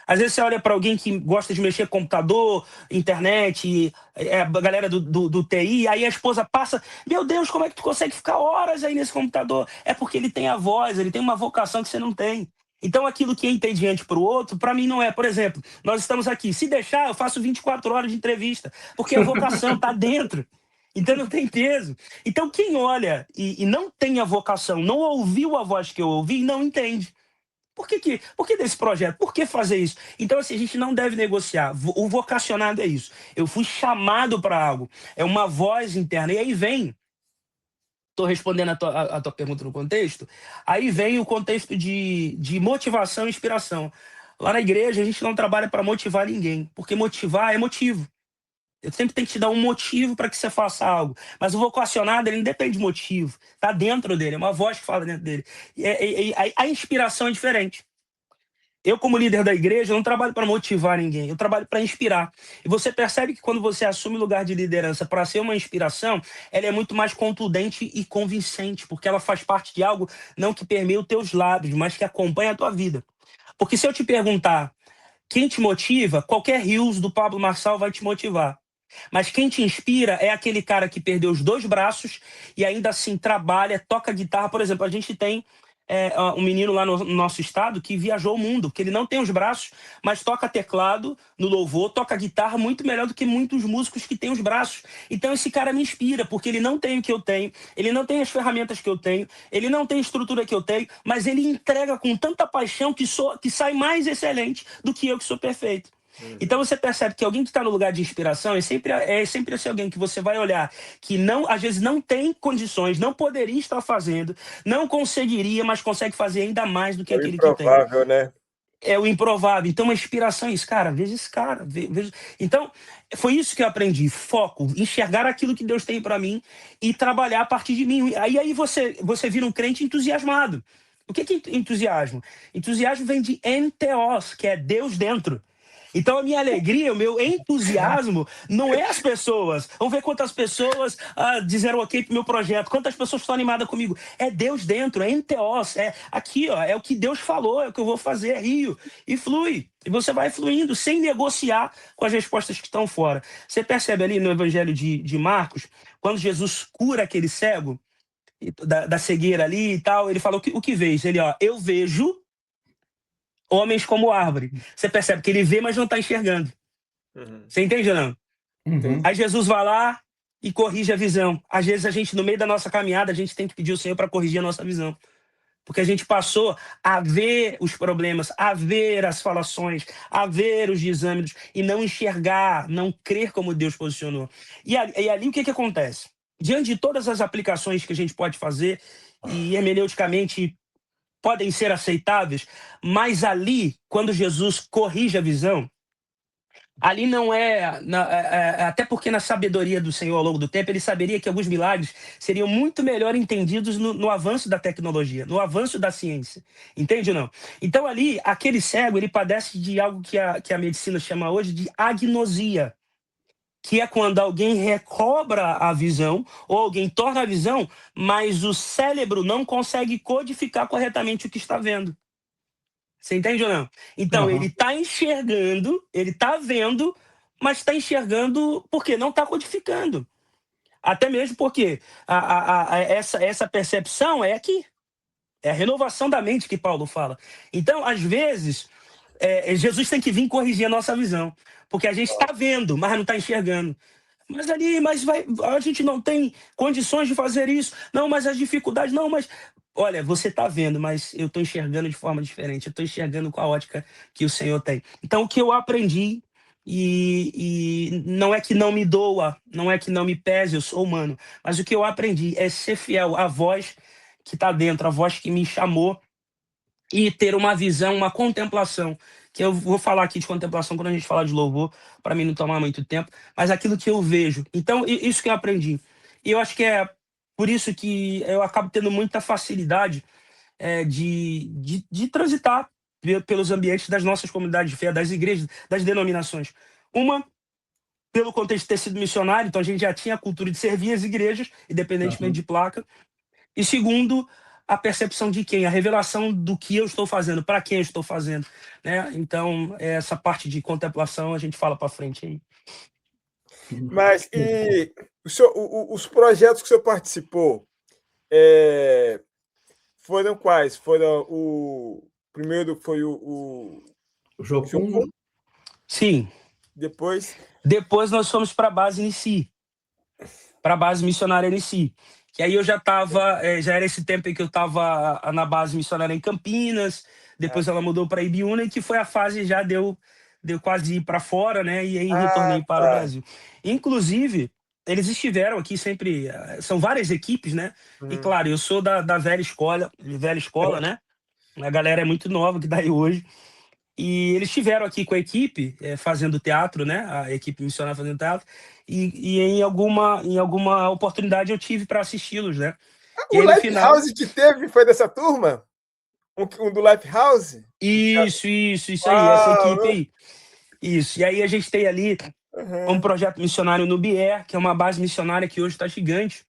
Às vezes você olha para alguém que gosta de mexer com computador, internet, a galera do TI, aí a esposa passa, meu Deus, como é que tu consegue ficar horas aí nesse computador? É porque ele tem a voz, ele tem uma vocação que você não tem. Então aquilo que é entediante para o outro, para mim não é. Por exemplo, nós estamos aqui, se deixar, eu faço 24 horas de entrevista, porque a vocação está dentro. Então não tem peso. Então quem olha e não tem a vocação, não ouviu a voz que eu ouvi, não entende. Por que desse projeto? Por que fazer isso? Então, assim, a gente não deve negociar. O vocacionado é isso. Eu fui chamado para algo. É uma voz interna. E aí vem, estou respondendo a tua pergunta no contexto, aí vem o contexto de motivação e inspiração. Lá na igreja, a gente não trabalha para motivar ninguém, porque motivar é motivo. Eu sempre tenho que te dar um motivo para que você faça algo. Mas o vocacionado, ele não depende de motivo. Está dentro dele, é uma voz que fala dentro dele. A inspiração é diferente. Eu, como líder da igreja, não trabalho para motivar ninguém, eu trabalho para inspirar. E você percebe que quando você assume o lugar de liderança para ser uma inspiração, ela é muito mais contundente e convincente, porque ela faz parte de algo não que permeia os teus lábios, mas que acompanha a tua vida. Porque se eu te perguntar quem te motiva, qualquer Rios do Pablo Marçal vai te motivar. Mas quem te inspira é aquele cara que perdeu os dois braços e ainda assim trabalha, toca guitarra. Por exemplo, a gente tem um menino lá no nosso estado que viajou o mundo, porque ele não tem os braços, mas toca teclado no louvor, toca guitarra muito melhor do que muitos músicos que têm os braços. Então esse cara me inspira, porque ele não tem o que eu tenho, ele não tem as ferramentas que eu tenho, ele não tem a estrutura que eu tenho, mas ele entrega com tanta paixão que sai mais excelente do que eu que sou perfeito. Então você percebe que alguém que está no lugar de inspiração é sempre esse alguém que você vai olhar que não, às vezes não tem condições, não poderia estar fazendo, não conseguiria, mas consegue fazer ainda mais do que aquele que tem. Improvável, né? É o improvável. Então a inspiração é isso, cara, veja esse cara. Veja. Então foi isso que eu aprendi, foco, enxergar aquilo que Deus tem para mim e trabalhar a partir de mim. Aí você vira um crente entusiasmado. O que é entusiasmo? Entusiasmo vem de enteos, que é Deus dentro. Então a minha alegria, o meu entusiasmo não é as pessoas. Vamos ver quantas pessoas disseram ok pro meu projeto, quantas pessoas estão animadas comigo. É Deus dentro, é enteos, é aqui, ó, é o que Deus falou, é o que eu vou fazer, é rio, e flui. E você vai fluindo sem negociar com as respostas que estão fora. Você percebe ali no Evangelho de Marcos, quando Jesus cura aquele cego da cegueira ali e tal, ele fala o que vês? Ele, ó, eu vejo homens como árvore. Você percebe que ele vê, mas não está enxergando. Você entende ou não? Uhum. Aí Jesus vai lá e corrige a visão. Às vezes a gente, no meio da nossa caminhada, a gente tem que pedir ao Senhor para corrigir a nossa visão. Porque a gente passou a ver os problemas, a ver as falações, a ver os desânimes e não enxergar, não crer como Deus posicionou. E ali o que acontece? Diante de todas as aplicações que a gente pode fazer e hermeneuticamente podem ser aceitáveis, mas ali, quando Jesus corrige a visão, ali não até porque na sabedoria do Senhor ao longo do tempo, ele saberia que alguns milagres seriam muito melhor entendidos no avanço da tecnologia, no avanço da ciência. Entende ou não? Então ali, aquele cego, ele padece de algo que a medicina chama hoje de agnosia, que é quando alguém recobra a visão ou alguém torna a visão, mas o cérebro não consegue codificar corretamente o que está vendo. Você entende ou não? Então, ele está enxergando, ele está vendo, mas está enxergando porque não está codificando. Até mesmo porque essa percepção é aqui. É a renovação da mente que Paulo fala. Então, às vezes, Jesus tem que vir corrigir a nossa visão. Porque a gente está vendo, mas não está enxergando. A gente não tem condições de fazer isso. Não, mas as dificuldades, não, mas... Olha, você está vendo, mas eu estou enxergando de forma diferente. Eu estou enxergando com a ótica que o Senhor tem. Então, o que eu aprendi, e não é que não me doa, não é que não me pese, eu sou humano, mas o que eu aprendi é ser fiel à voz que está dentro, a voz que me chamou, e ter uma visão, uma contemplação, que eu vou falar aqui de contemplação quando a gente falar de louvor, para mim não tomar muito tempo, mas aquilo que eu vejo. Então, isso que eu aprendi. E eu acho que é por isso que eu acabo tendo muita facilidade de transitar pelos ambientes das nossas comunidades de fé, das igrejas, das denominações. Uma, pelo contexto de ter sido missionário, então a gente já tinha a cultura de servir as igrejas, independentemente de placa. E segundo, a percepção de quem? A revelação do que eu estou fazendo, para quem eu estou fazendo, né? Então, essa parte de contemplação a gente fala para frente aí. Mas e os projetos que o senhor participou foram quais? Foram o primeiro foi o Jocum. Sim. Depois nós fomos para a base Inici, para a base missionária Inici. Que aí eu já era esse tempo em que eu estava na base missionária em Campinas, depois ela mudou para Ibiúna, e que foi a fase já deu quase ir para fora, né? E aí retornei para o Brasil. Inclusive, eles estiveram aqui sempre, são várias equipes, né? E claro, eu sou da velha escola, né? A galera é muito nova que tá aí hoje. E eles estiveram aqui com a equipe, fazendo teatro, né? A equipe missionária fazendo teatro. E em alguma oportunidade eu tive para assisti-los, né? E O aí no final. Lifehouse que teve foi dessa turma? Um do Lifehouse? Isso aí, essa equipe Uau! aí. Isso. E aí a gente tem ali um Uhum. projeto missionário no Bié, que é uma base missionária que hoje está gigante,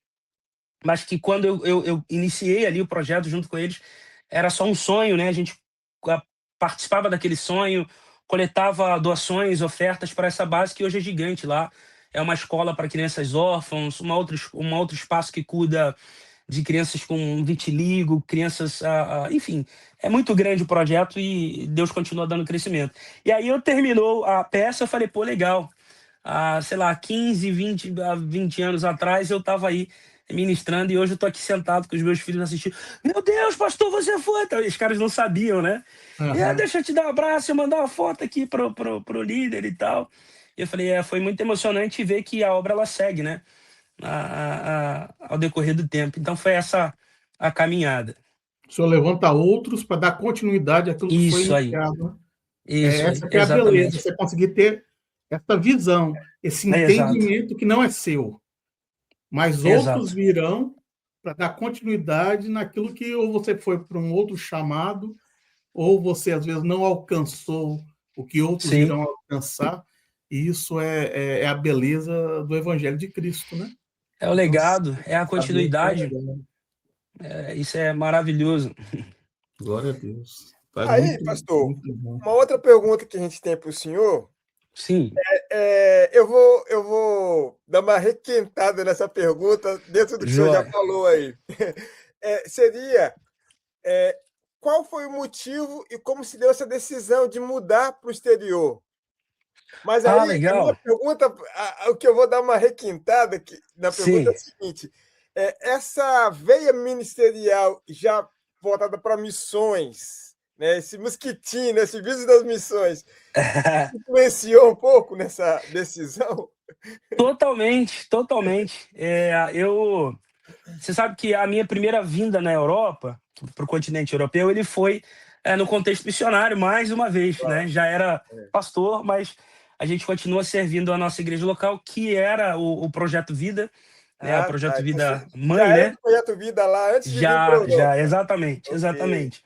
mas que quando eu iniciei ali o projeto junto com eles, era só um sonho, né? A gente ah, participava daquele sonho, coletava doações, ofertas para essa base que hoje é gigante lá. É uma escola para crianças órfãos, uma outro espaço que cuida de crianças com vitiligo, crianças, enfim, é muito grande o projeto e Deus continua dando crescimento. E aí eu terminou a peça, eu falei, pô, legal. Sei lá, 15, 20 anos atrás eu estava aí ministrando e hoje eu tô aqui sentado com os meus filhos assistindo. Meu Deus, pastor, você foi! Então, os caras não sabiam, né? Aham. Deixa eu te dar um abraço, eu mandar uma foto aqui pro líder e tal. E eu falei, foi muito emocionante ver que a obra ela segue, né? Ao decorrer do tempo. Então foi essa a caminhada. O senhor levanta outros para dar continuidade àquilo que foi Isso aí, iniciado, né? isso aí, Essa que é a beleza, exatamente. você conseguir ter essa visão, esse É exato, entendimento que não é seu, mas outros exato. virão para dar continuidade naquilo que ou você foi para um outro chamado, ou você às vezes não alcançou o que outros Sim, irão alcançar, e isso é a beleza do Evangelho de Cristo, né? é o Então, legado, é a saber que é continuidade. legal. Isso é maravilhoso. Glória a Deus. Faz Aí, muito, pastor, muito bom. uma outra pergunta que a gente tem para o senhor. Sim, Eu vou dar uma requentada nessa pergunta dentro do que o senhor já joia. falou aí. Seria qual foi o motivo e como se deu essa decisão de mudar para o exterior? Mas aí a minha Legal. pergunta, o que eu vou dar uma requintada aqui, na pergunta é Sim. a seguinte: essa veia ministerial já voltada para missões, né, esse mosquitinho, né, esse vírus das missões, influenciou um pouco nessa decisão? Totalmente, totalmente. Você sabe que a minha primeira vinda na Europa, para o continente europeu, ele foi no contexto missionário, mais uma vez, né? Já era É. pastor, mas a gente continua servindo a nossa igreja local, que era o Projeto Vida, né? O Ah, tá. Projeto Então, você Vida já Mãe, era né? do Projeto Vida lá antes de vir para a Já, Europa? exatamente, Ok, exatamente.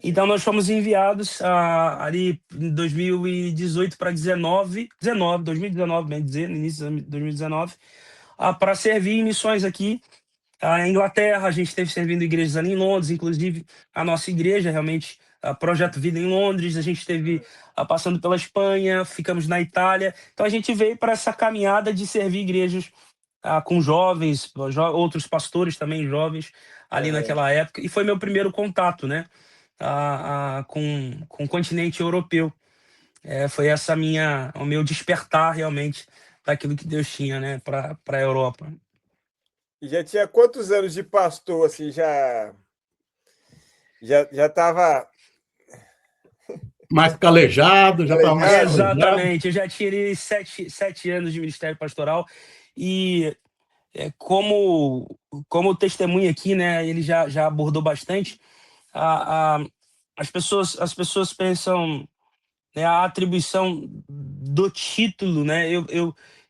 Então, entendi. nós fomos enviados ali em 2018 para 2019, bem dizer, no início de 2019, para servir em missões aqui. A Inglaterra, a gente esteve servindo igrejas ali em Londres, inclusive a nossa igreja, realmente, a Projeto Vida em Londres, a gente esteve passando pela Espanha, ficamos na Itália. Então, a gente veio para essa caminhada de servir igrejas com jovens, outros pastores também jovens ali Aham. naquela época, e foi meu primeiro contato, né, com o continente europeu. Foi o meu despertar realmente daquilo que Deus tinha, né, para a Europa. E já tinha quantos anos de pastor, assim, já estava Mais calejado, já estava mais calejado? calejado. Exatamente, eu já tirei 7 anos de ministério pastoral e como testemunha aqui, né, ele já abordou bastante, a, a, as pessoas pensam, né, a atribuição do título, né,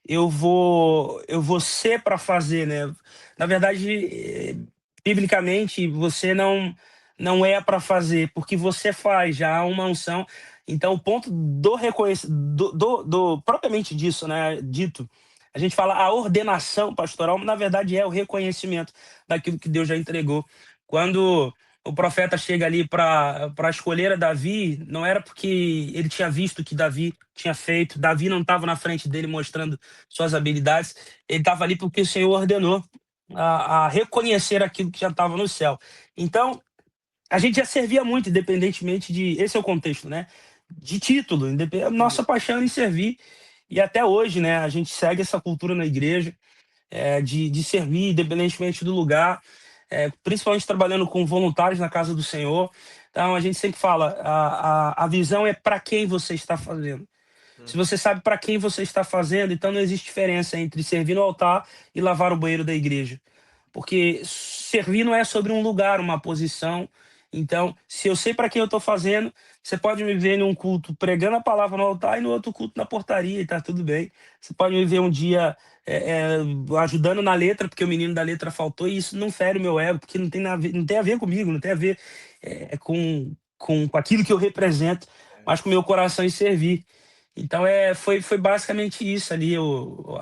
eu vou ser para fazer, né, na verdade, biblicamente, você não é para fazer, porque você faz, já há uma unção. Então, o ponto do reconhecimento, propriamente disso, né, dito, a gente fala a ordenação pastoral, mas na verdade é o reconhecimento daquilo que Deus já entregou. Quando o profeta chega ali para escolher a Davi, não era porque ele tinha visto o que Davi tinha feito, Davi não estava na frente dele mostrando suas habilidades, ele estava ali porque o Senhor ordenou a reconhecer aquilo que já estava no céu. Então, a gente já servia muito, independentemente de. Esse é o contexto, né? De título, nossa paixão em servir. E até hoje, né? A gente segue essa cultura na igreja, de servir, independentemente do lugar, principalmente trabalhando com voluntários na casa do Senhor. Então, a gente sempre fala: a visão é para quem você está fazendo. Se você sabe para quem você está fazendo, então não existe diferença entre servir no altar e lavar o banheiro da igreja. Porque servir não é sobre um lugar, uma posição, Então, se eu sei para quem eu estou fazendo, você pode me ver num culto pregando a palavra no altar e no outro culto na portaria, e tá tudo bem. Você pode me ver um dia ajudando na letra, porque o menino da letra faltou, e isso não fere o meu ego, porque não tem a ver comigo, não tem a ver com aquilo que eu represento, mas com o meu coração em servir. Então, foi basicamente isso ali, o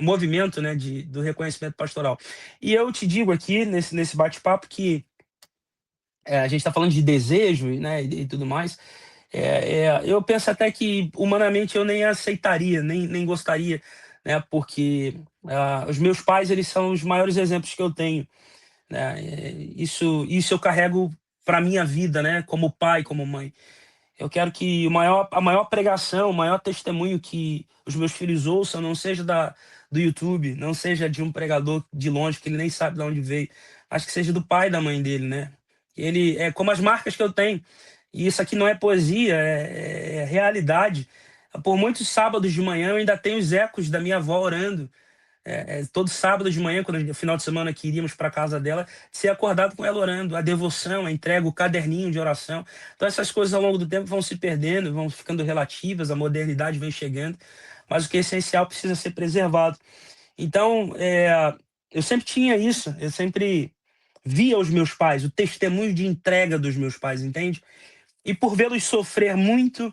movimento, né, do reconhecimento pastoral. E eu te digo aqui, nesse bate-papo, que a gente está falando de desejo, né, e tudo mais. Eu penso até que humanamente eu nem aceitaria, nem gostaria, né, porque os meus pais, eles são os maiores exemplos que eu tenho, né. Isso eu carrego para minha vida, né, como pai, como mãe. Eu quero que a maior pregação, o maior testemunho que os meus filhos ouçam não seja do YouTube, não seja de um pregador de longe, que ele nem sabe de onde veio, mas que seja do pai e da mãe dele, né? Ele é como as marcas que eu tenho. E isso aqui não é poesia, é realidade. Por muitos sábados de manhã eu ainda tenho os ecos da minha avó orando. Todo sábado de manhã, quando no final de semana que iríamos para casa dela, ser acordado com ela orando, a devoção, a entrega, o caderninho de oração. Então essas coisas ao longo do tempo vão se perdendo, vão ficando relativas, a modernidade vem chegando, mas o que é essencial precisa ser preservado. Então, eu sempre tinha isso, eu sempre via os meus pais, o testemunho de entrega dos meus pais, entende? E por vê-los sofrer muito,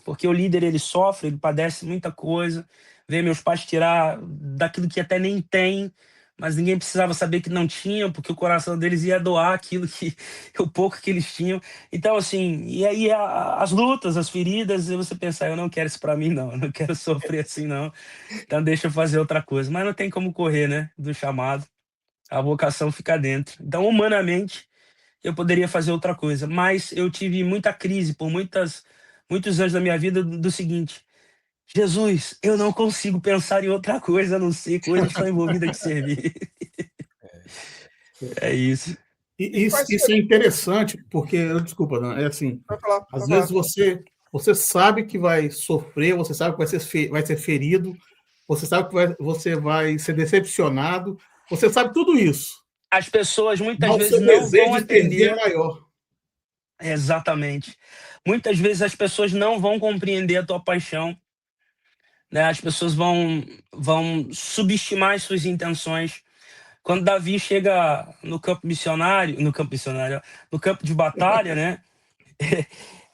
porque o líder, ele sofre, ele padece muita coisa, ver meus pais tirar daquilo que até nem tem, mas ninguém precisava saber que não tinham, porque o coração deles ia doar aquilo que o pouco que eles tinham. Então, assim, e aí as lutas, as feridas, e você pensar, eu não quero isso para mim, não, eu não quero sofrer assim, não. Então deixa eu fazer outra coisa. Mas não tem como correr, né, do chamado. A vocação fica dentro. Então, humanamente, eu poderia fazer outra coisa, mas eu tive muita crise por muitos anos da minha vida do seguinte: Jesus, eu não consigo pensar em outra coisa a não ser coisas tão envolvidas de servir. É isso. E quais Isso é interessante, porque, desculpa, não, é assim, Vai falar, às vai vezes falar. você sabe que vai sofrer, você sabe que vai ser ferido, você sabe que você vai ser decepcionado, você sabe tudo isso, As pessoas muitas mas o vezes seu não desejo vão de servir é entender. maior. Exatamente. Muitas vezes as pessoas não vão compreender a tua paixão, né? As pessoas vão subestimar as suas intenções. Quando Davi chega no campo missionário, ó, no campo de batalha, né?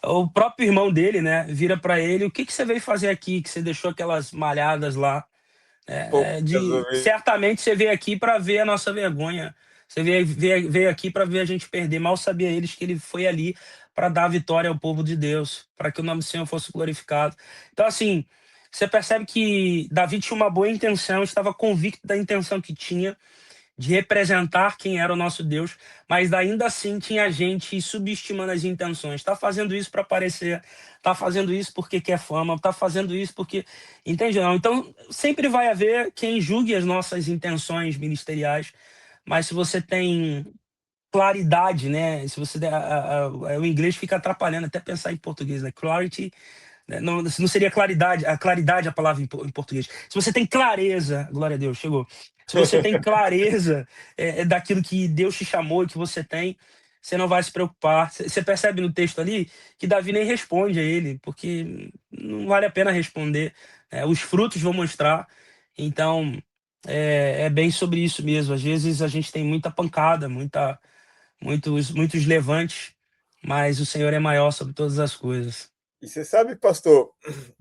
O próprio irmão dele, né, vira para ele: o que que você veio fazer aqui? Que você deixou aquelas malhadas lá? Pouco resolver. Certamente você veio aqui para ver a nossa vergonha. Você veio aqui para ver a gente perder. Mal sabia eles que ele foi ali para dar a vitória ao povo de Deus, para que o nome do Senhor fosse glorificado. Então, assim, você percebe que Davi tinha uma boa intenção, estava convicto da intenção que tinha de representar quem era o nosso Deus, mas ainda assim tinha gente subestimando as intenções. Está fazendo isso para aparecer, está fazendo isso porque quer fama, está fazendo isso porque. Entende? Não? Então, sempre vai haver quem julgue as nossas intenções ministeriais, mas se você tem claridade, né? Se você o inglês fica atrapalhando até pensar em português, né? Clarity, né? Não seria claridade, a claridade é a palavra em português. Se você tem clareza, glória a Deus, chegou. Se você tem clareza daquilo que Deus te chamou e que você tem, você não vai se preocupar. Você percebe no texto ali que Davi nem responde a ele, porque não vale a pena responder. Os frutos vão mostrar. Então, é bem sobre isso mesmo. Às vezes a gente tem muita pancada, muitos levantes, mas o Senhor é maior sobre todas as coisas. E você sabe, pastor,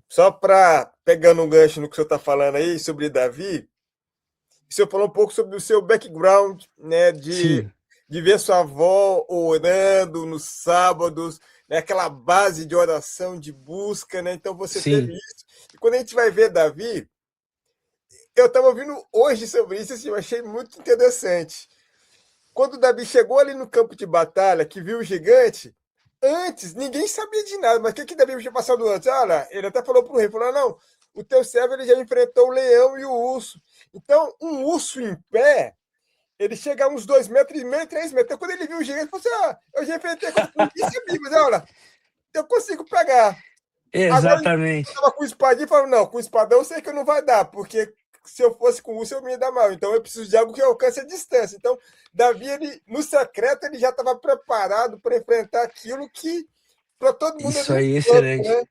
só para pegando um gancho no que o senhor está falando aí sobre Davi, o senhor falou um pouco sobre o seu background, né, Sim, de ver sua avó orando nos sábados, né, aquela base de oração, de busca, né? Então você teve sim, isso. E quando a gente vai ver Davi, eu estava ouvindo hoje sobre isso, assim, eu achei muito interessante. Quando Davi chegou ali no campo de batalha, que viu o gigante, antes ninguém sabia de nada, mas o que Davi tinha passado antes? Olha, ele até falou para o rei, falou, não, o teu servo ele já enfrentou o leão e o urso. Então, um urso em pé, ele chega a uns 2,5 metros, 3 metros. Então, quando ele viu o gigante, ele falou assim, eu já enfrentei coisa que ninguém sabia, mas olha, eu consigo pegar. Agora ele exatamente. estava com espadinha e falou, não, com espadão eu sei que não vai dar, porque se eu fosse com o urso, eu me ia dar mal. Então eu preciso de algo que alcance a distância. Então, Davi, ele, no secreto, ele já estava preparado para enfrentar aquilo que para todo mundo é Isso meio aí, louco, excelente. né?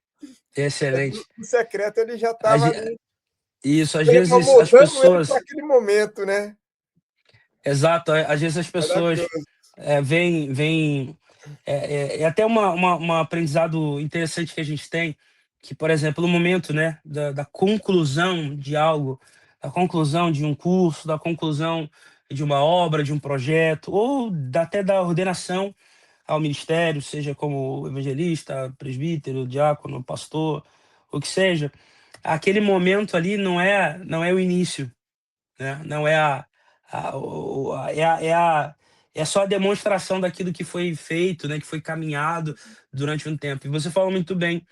Excelente. No secreto ele já A estava ge- ali, Isso, às vezes as moldando ele para pessoas. aquele momento, né? Exato, às vezes as pessoas Maravilhoso. veem. É até um aprendizado interessante que a gente tem, que, por exemplo, no momento, né, da conclusão de algo, da conclusão de um curso, da conclusão de uma obra, de um projeto, ou até da ordenação ao ministério, seja como evangelista, presbítero, diácono, pastor, o que seja, aquele momento ali não é o início, né? Não é é só a demonstração daquilo que foi feito, né? Que foi caminhado durante um tempo. E você falou muito bem,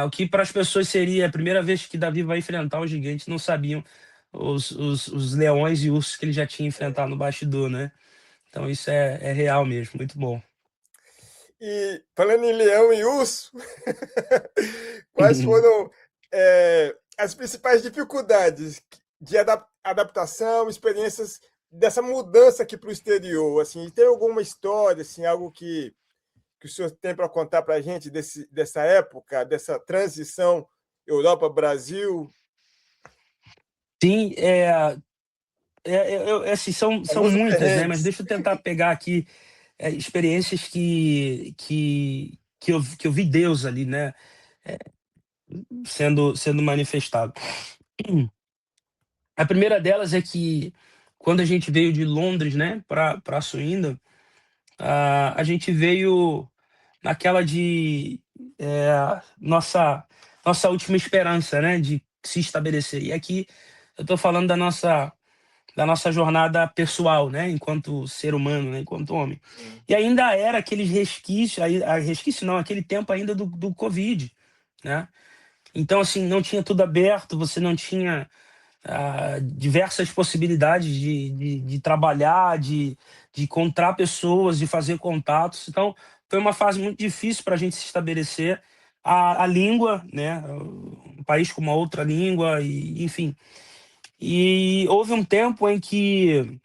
o que para as pessoas seria a primeira vez que Davi vai enfrentar os gigantes, não sabiam os leões e ursos que ele já tinha enfrentado no bastidor, né? Então isso é real mesmo, muito bom. E falando em leão e urso, quais foram as principais dificuldades de adaptação, experiências dessa mudança aqui para o exterior? Assim, tem alguma história, assim, algo que o senhor tem para contar para a gente dessa época, dessa transição Europa-Brasil? Sim, assim, são Famoso muitas, né? Mas perrengues. deixa eu tentar pegar aqui experiências que eu vi Deus ali, né? Sendo manifestado. A primeira delas é que quando a gente veio de Londres, né, para Suína, a gente veio naquela de nossa última esperança, né, de se estabelecer. E aqui eu estou falando da nossa jornada pessoal, né, enquanto ser humano, né, enquanto homem. E ainda era aqueles resquícios, resquício não, aquele tempo ainda do Covid, né? Então, assim, não tinha tudo aberto, você não tinha diversas possibilidades de trabalhar, de encontrar pessoas, de fazer contatos. Então, foi uma fase muito difícil para a gente se estabelecer. A língua, né? Um país com uma outra língua, e, enfim. E houve um tempo em que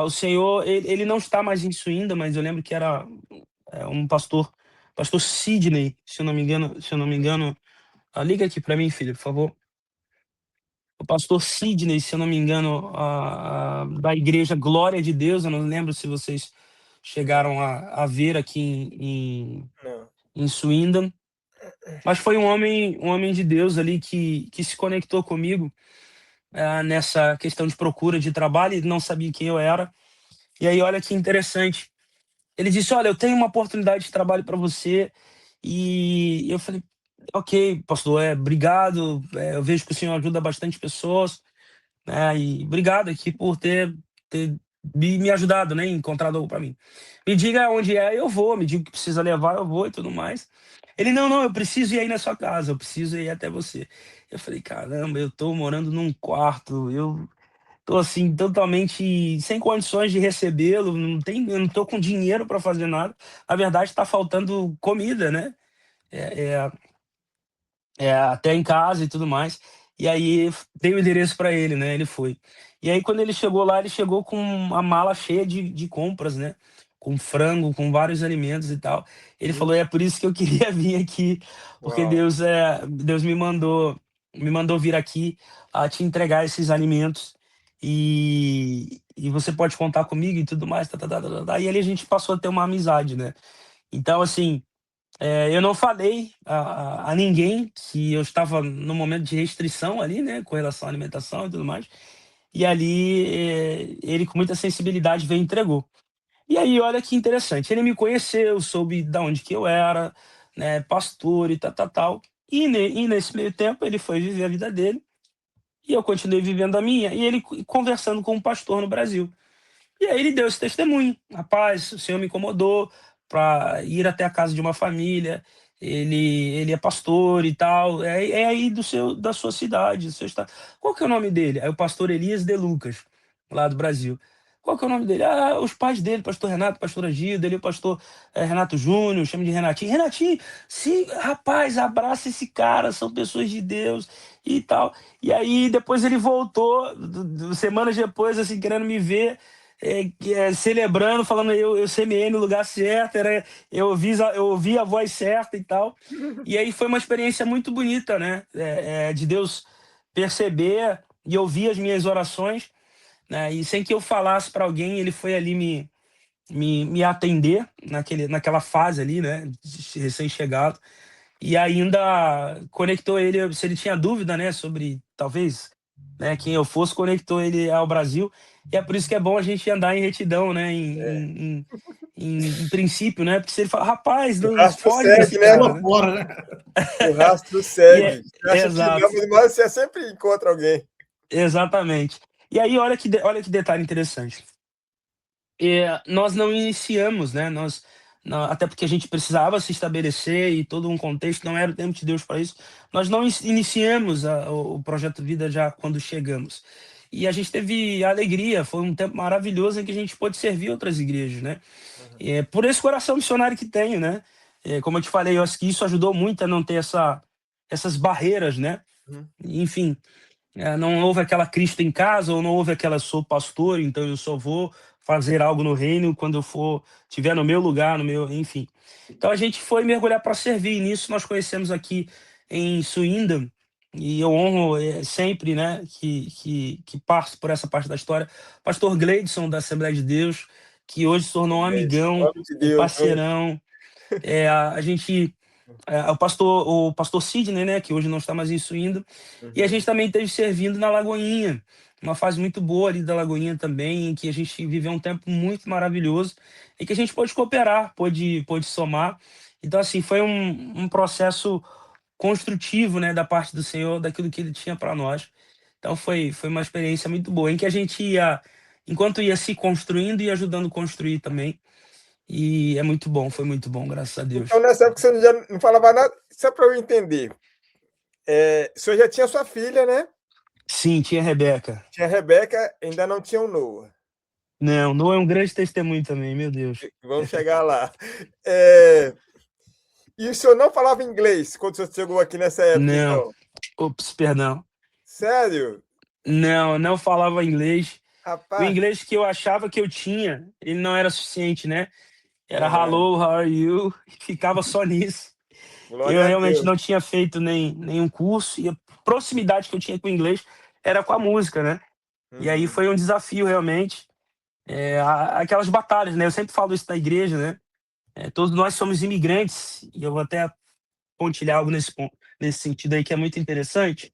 o Senhor, ele não está mais em Suína, mas eu lembro que era um pastor Sidney, se eu não me engano. Liga aqui para mim, filho, por favor. O pastor Sidney, se eu não me engano, da igreja Glória de Deus. Eu não lembro se vocês Não, chegaram a ver aqui não. em Swindon, mas foi um homem de Deus ali que se conectou comigo nessa questão de procura de trabalho. Ele não sabia quem eu era. E aí, olha que interessante. Ele disse: Olha, eu tenho uma oportunidade de trabalho para você. E eu falei: Ok, pastor, obrigado. Eu vejo que o senhor ajuda bastante pessoas, né? E obrigado aqui por ter me ajudado, né? Encontrado algo para mim. Me diga onde eu vou, me diga o que precisa levar, eu vou e tudo mais. Ele: Não, não, eu preciso ir aí na sua casa, eu preciso ir até você. Eu falei: Caramba, eu tô morando num quarto, eu tô assim, totalmente sem condições de recebê-lo, eu não tô com dinheiro para fazer nada. Na verdade, tá faltando comida, né? É, é, até em casa e tudo mais. E aí dei o endereço para ele, né? Ele foi. E aí, quando ele chegou lá, ele chegou com uma mala cheia de compras, né? Com frango, com vários alimentos e tal. Ele falou: É por isso que eu queria vir aqui, porque Uau. Deus me mandou vir aqui a te entregar esses alimentos. E você pode contar comigo e tudo mais. Tá, tá, tá, tá, tá. E ali a gente passou a ter uma amizade, né? Então, assim, eu não falei a ninguém que eu estava no momento de restrição ali, né, com relação à alimentação e tudo mais. E ali, ele com muita sensibilidade veio e entregou. E aí, olha que interessante, ele me conheceu, soube da onde que eu era, né, pastor e tal, tal, tal. E nesse meio tempo ele foi viver a vida dele e eu continuei vivendo a minha. E ele conversando com um pastor no Brasil. E aí ele deu esse testemunho: Rapaz, o Senhor me incomodou para ir até a casa de uma família. Ele é pastor e tal. É aí da sua cidade, do seu estado. Qual que é o nome dele? Aí o pastor Elias de Lucas, lá do Brasil. qual que é o nome dele? Ah, os pais dele, pastor Renato, pastora Gilda, ele é o pastor Renato Júnior, chama de Renatinho. Renatinho, sim, rapaz, abraça esse cara, são pessoas de Deus e tal. E aí depois ele voltou, semanas depois, assim, querendo me ver, celebrando, falando eu semeei no lugar certo, eu ouvi a voz certa e tal. E aí foi uma experiência muito bonita, né? De Deus perceber e ouvir as minhas orações, né? E sem que eu falasse para alguém, ele foi ali me atender naquela fase ali, né? De recém-chegado. E ainda conectou ele, se ele tinha dúvida, né, sobre talvez, né, quem eu fosse, conectou ele ao Brasil. E é por isso que é bom a gente andar em retidão, né, em princípio, né? Porque se ele fala, rapaz, O não rastro foge desse segue, né? cara, Pula né? fora, né? O rastro E é, segue. Você acha que não, exato. mas você sempre encontra alguém. Exatamente. E aí, olha que detalhe interessante. Nós não iniciamos, né? Até porque a gente precisava se estabelecer e todo um contexto, não era o tempo de Deus para isso. Nós não iniciamos o projeto Vida já quando chegamos. E a gente teve alegria, foi um tempo maravilhoso em que a gente pôde servir outras igrejas, né? Uhum. Por esse coração missionário que tenho, né? Como eu te falei, eu acho que isso ajudou muito a não ter essas barreiras, né? Uhum. Enfim, não houve aquela Cristo em casa, ou não houve aquela sou pastor, então eu só vou fazer algo no reino quando eu for, tiver no meu lugar, no meu, enfim. Então a gente foi mergulhar para servir, e nisso nós conhecemos aqui em Swindon, e eu honro sempre, né, que passo por essa parte da história, pastor Gleidson da Assembleia de Deus, que hoje se tornou um amigão, Nome de um Deus, viu? parceirão. A gente o pastor Sidney, né, que hoje não está mais isso indo, e a Uhum. gente também esteve servindo na Lagoinha, uma fase muito boa ali da Lagoinha também, em que a gente viveu um tempo muito maravilhoso, e que a gente pôde cooperar, pôde somar. Então, assim, foi um processo construtivo, né, da parte do Senhor, daquilo que Ele tinha para nós. Então, foi uma experiência muito boa, em que a gente ia, enquanto ia se construindo, e ajudando a construir também. E é muito bom, foi muito bom, graças a Deus. Então, nessa época, você já não falava nada. Só para eu entender. O senhor já tinha sua filha, né? Sim, tinha a Rebeca. Tinha a Rebeca, ainda não tinha o Noah. Não, Noah é um grande testemunho também, meu Deus. Vamos chegar lá. E o senhor não falava inglês quando o senhor chegou aqui nessa época, Não, então? ops, perdão. Sério? Não falava inglês. O Rapaz. inglês que eu achava que eu tinha, ele não era suficiente, né? Era Aham. hello, how are you? E ficava só nisso. Eu Glória a realmente Deus. não tinha feito nenhum curso, e a proximidade que eu tinha com o inglês era com a música, né? E aí Uhum. foi um desafio, realmente. Aquelas batalhas, né? Eu sempre falo isso na igreja, né? Todos nós somos imigrantes, e eu vou até pontilhar algo nesse sentido aí que é muito interessante.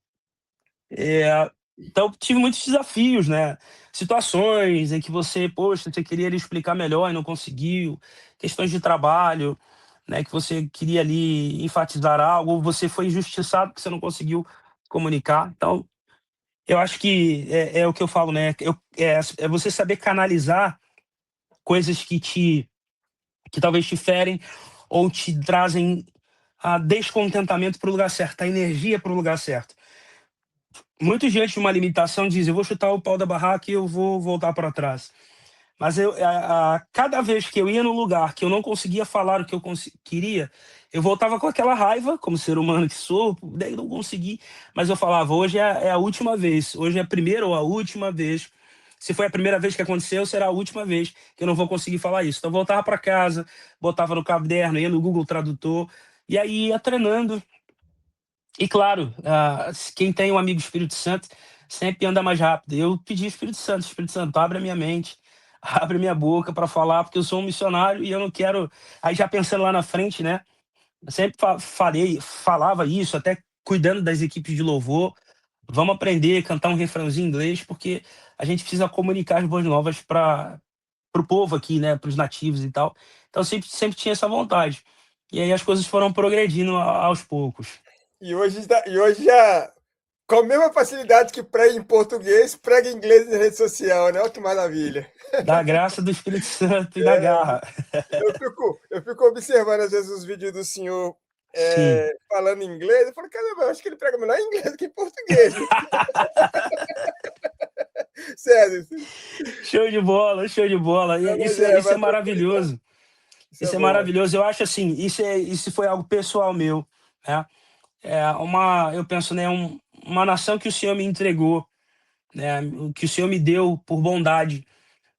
Então, tive muitos desafios, né? Situações em que você, poxa, você queria ali explicar melhor e não conseguiu, questões de trabalho, né? Que você queria ali enfatizar algo, ou você foi injustiçado porque você não conseguiu comunicar. Então, eu acho que é o que eu falo, né? É você saber canalizar coisas que talvez te ferem ou te trazem a descontentamento para o lugar certo, a energia para o lugar certo. Muitos diante de uma limitação dizem, eu vou chutar o pau da barraca e eu vou voltar para trás. Mas cada vez que eu ia no lugar que eu não conseguia falar o que eu queria, eu voltava com aquela raiva, como ser humano que sou, daí não consegui, mas eu falava, hoje é a última vez, hoje é a primeira ou a última vez. Se foi a primeira vez que aconteceu, será a última vez que eu não vou conseguir falar isso. Então eu voltava para casa, botava no caderno, ia no Google Tradutor, e aí ia treinando. E claro, quem tem um amigo Espírito Santo sempre anda mais rápido. Eu pedi Espírito Santo, abre a minha mente, abre a minha boca para falar, porque eu sou um missionário e eu não quero. Aí já pensando lá na frente, né? Eu sempre falava isso, até cuidando das equipes de louvor. Vamos aprender a cantar um refrãozinho em inglês, porque a gente precisa comunicar as boas novas para o povo aqui, né? Para os nativos e tal. Então sempre tinha essa vontade. E aí as coisas foram progredindo aos poucos. E hoje já, com a mesma facilidade que prega em português, prega em inglês na rede social, né? Olha que maravilha. Da graça do Espírito Santo e da É, garra. eu fico observando, às vezes, os vídeos do senhor Sim. falando inglês. Eu falo, caramba, eu acho que ele prega melhor em inglês que em português. Sério. Show de bola, show de bola. Não, mas Isso é vai maravilhoso. Isso Isso é é bom. maravilhoso. Eu acho assim, isso foi algo pessoal meu, né? Eu penso, né, uma nação que o Senhor me entregou, né, que o Senhor me deu por bondade,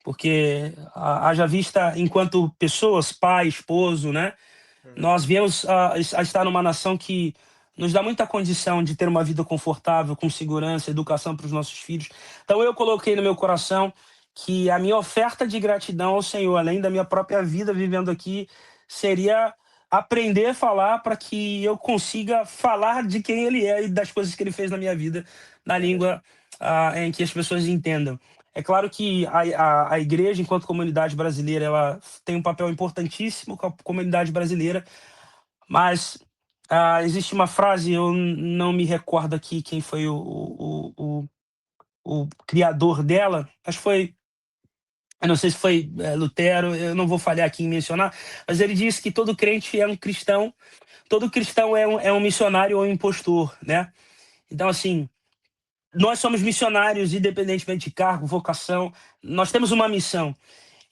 porque haja vista enquanto pessoas, pai, esposo, né? Uhum. Nós viemos a estar numa nação que nos dá muita condição de ter uma vida confortável, com segurança, educação para os nossos filhos. Então eu coloquei no meu coração que a minha oferta de gratidão ao Senhor, além da minha própria vida vivendo aqui, seria aprender a falar para que eu consiga falar de quem Ele é e das coisas que Ele fez na minha vida, na língua em que as pessoas entendam. É claro que a igreja, enquanto comunidade brasileira, ela tem um papel importantíssimo com a comunidade brasileira, mas existe uma frase, eu não me recordo aqui quem foi o criador dela, acho que foi, eu não sei se foi Lutero, eu não vou falhar aqui em mencionar, mas ele disse que todo crente é um cristão, todo cristão é um missionário ou um impostor, né? Então, assim, nós somos missionários, independentemente de cargo, vocação, nós temos uma missão.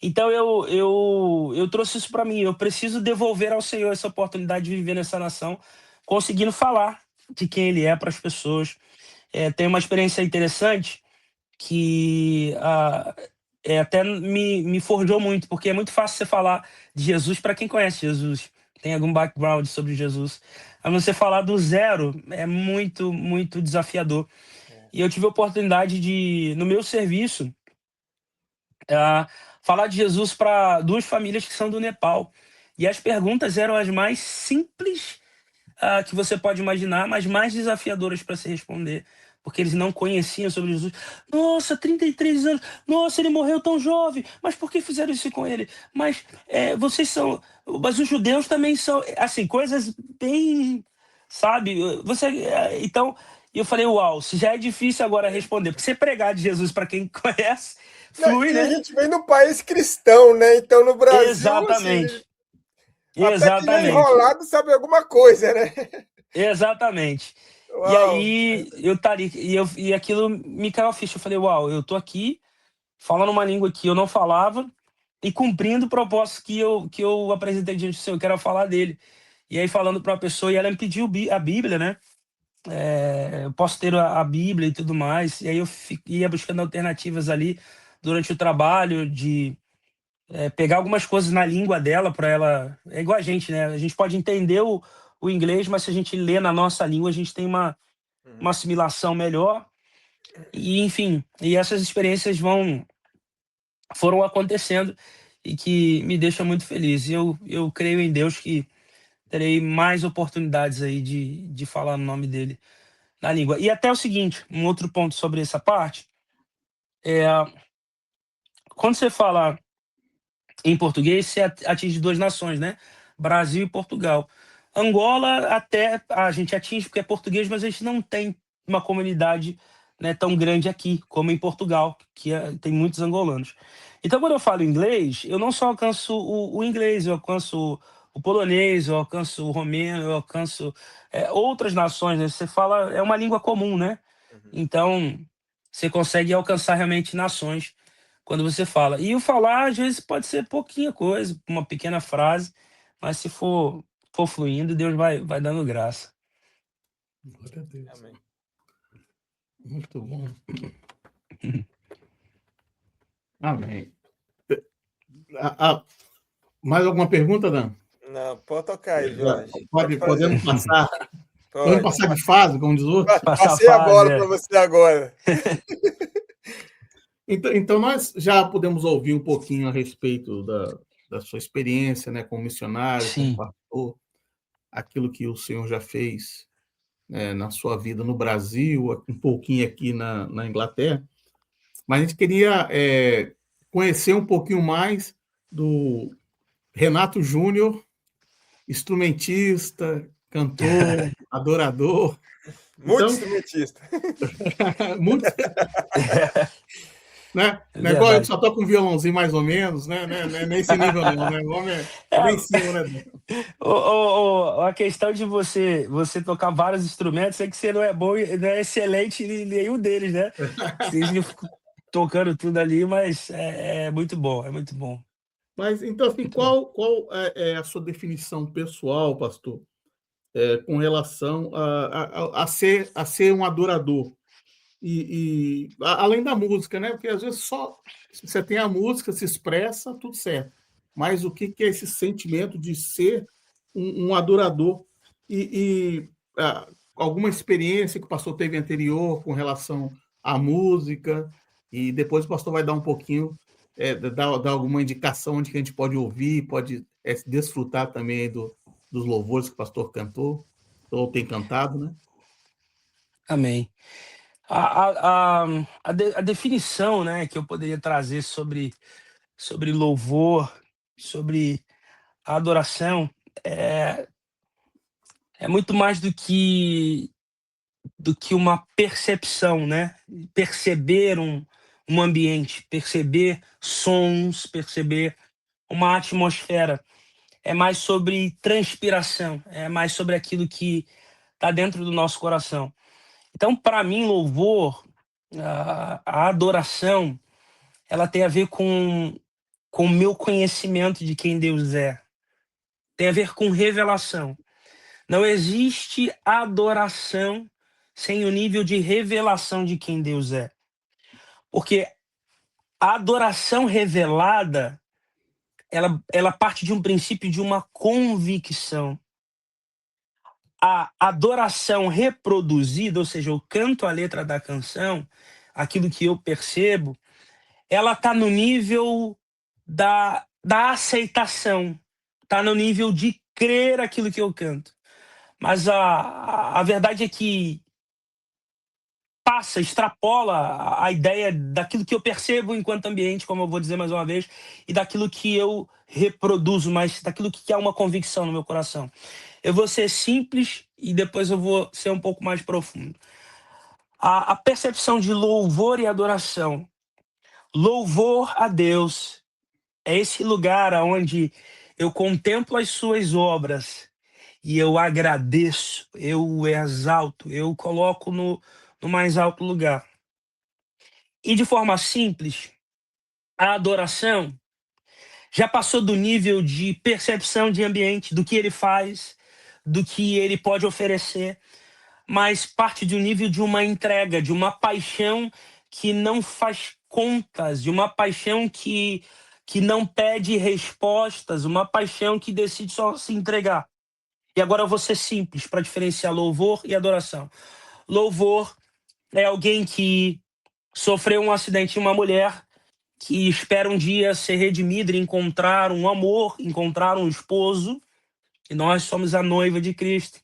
Então eu trouxe isso para mim. Eu preciso devolver ao Senhor essa oportunidade de viver nessa nação, conseguindo falar de quem Ele é para as pessoas. Tem uma experiência interessante que até me forjou muito, porque é muito fácil você falar de Jesus para quem conhece Jesus, tem algum background sobre Jesus. Mas você falar do zero é muito, muito desafiador. E eu tive a oportunidade de, no meu serviço, falar de Jesus para duas famílias que são do Nepal. E as perguntas eram as mais simples que você pode imaginar, mas mais desafiadoras para se responder, porque eles não conheciam sobre Jesus. Nossa, 33 anos, nossa, ele morreu tão jovem, mas por que fizeram isso com ele? Mas vocês são. Mas os judeus também são. Assim, coisas bem. Sabe? Então, eu falei, uau, se já é difícil agora responder, porque você pregar de Jesus para quem conhece, Não, flui, e a né? gente vem num país cristão, né? Então, no Brasil, assim, Exatamente. até quem é Exatamente. enrolado sabe alguma coisa, né? Exatamente. E Uau! aí eu estaria e aquilo me caiu a ficha. Eu falei, uau, eu tô aqui falando uma língua que eu não falava e cumprindo o propósito que eu apresentei diante do Senhor, que era falar dele. E aí falando para uma pessoa, e ela me pediu a Bíblia, né? Eu posso ter a Bíblia e tudo mais. E aí eu ia buscando alternativas ali durante o trabalho de pegar algumas coisas na língua dela para ela. É igual a gente, né? A gente pode entender o inglês, mas se a gente lê na nossa língua, a gente tem uma assimilação melhor. E, enfim, e essas experiências foram acontecendo e que me deixam muito feliz. Eu creio em Deus que terei mais oportunidades aí de falar no nome dele na língua. E até o seguinte, um outro ponto sobre essa parte, é quando você fala em português, você atinge duas nações, né? Brasil e Portugal. Angola até a gente atinge porque é português, mas a gente não tem uma comunidade, né, tão grande aqui como em Portugal, que tem muitos angolanos. Então, quando eu falo inglês, eu não só alcanço o inglês, eu alcanço o polonês, eu alcanço o romeno, eu alcanço outras nações, né? Você fala, é uma língua comum, né? Então, você consegue alcançar realmente nações quando você fala. E o falar, às vezes, pode ser pouquinha coisa, uma pequena frase, mas se for fluindo, Deus vai dando graça. Glória a Deus. Amém. Muito bom. Amém. Mais alguma pergunta, Dan? Não, pode tocar aí, Jorge. Podemos passar. Podemos Pode. passar de fase, como diz o outro? Passar Passei a fase, bola para você agora. Então, nós já podemos ouvir um pouquinho a respeito da sua experiência, né, como missionário, Sim. como pastor, aquilo que o Senhor já fez, né, na sua vida no Brasil, um pouquinho aqui na Inglaterra, mas a gente queria conhecer um pouquinho mais do Renato Júnior, instrumentista, cantor, adorador. Multi-instrumentista. Muito, né? Não é igual a gente só toca um violãozinho mais ou menos, né? Não é nesse nível não, né? O homem é lá em cima, né? A questão de você tocar vários instrumentos é que você não é bom, não é excelente em nenhum deles, né? tocando tudo ali, mas é muito bom, é muito bom. Mas, então, assim, Muito bom. qual é a sua definição pessoal, pastor, com relação a ser um adorador? Além da música, né? Porque às vezes só você tem a música, se expressa, tudo certo. Mas o que é esse sentimento de ser um adorador? Alguma experiência que o pastor teve anterior com relação à música? E depois o pastor vai dar um pouquinho, dar alguma indicação onde que a gente pode ouvir, pode desfrutar também dos louvores que o pastor cantou, ou tem cantado, né? Amém. A definição, né, que eu poderia trazer sobre louvor, sobre a adoração, é, é muito mais do que uma percepção, né? Perceber um ambiente, perceber sons, perceber uma atmosfera. É mais sobre transpiração, é mais sobre aquilo que está dentro do nosso coração. Então, para mim, louvor, a adoração, ela tem a ver com o meu conhecimento de quem Deus é. Tem a ver com revelação. Não existe adoração sem o nível de revelação de quem Deus é. Porque a adoração revelada, ela parte de um princípio de uma convicção. A adoração reproduzida, ou seja, eu canto a letra da canção, aquilo que eu percebo, ela está no nível da aceitação, está no nível de crer aquilo que eu canto. Mas a verdade é que extrapola a ideia daquilo que eu percebo enquanto ambiente, como eu vou dizer mais uma vez, e daquilo que eu reproduzo, mas daquilo que é uma convicção no meu coração. Eu vou ser simples e depois eu vou ser um pouco mais profundo. A percepção de louvor e adoração. Louvor a Deus é esse lugar onde eu contemplo as suas obras e eu agradeço, eu o exalto, eu coloco no mais alto lugar. E de forma simples, a adoração já passou do nível de percepção de ambiente, do que ele faz, do que ele pode oferecer, mas parte de um nível de uma entrega, de uma paixão que não faz contas, de uma paixão que não pede respostas, uma paixão que decide só se entregar. E agora eu vou ser simples para diferenciar louvor e adoração. Louvor é alguém que sofreu um acidente, uma mulher que espera um dia ser redimida e encontrar um amor, encontrar um esposo, e nós somos a noiva de Cristo.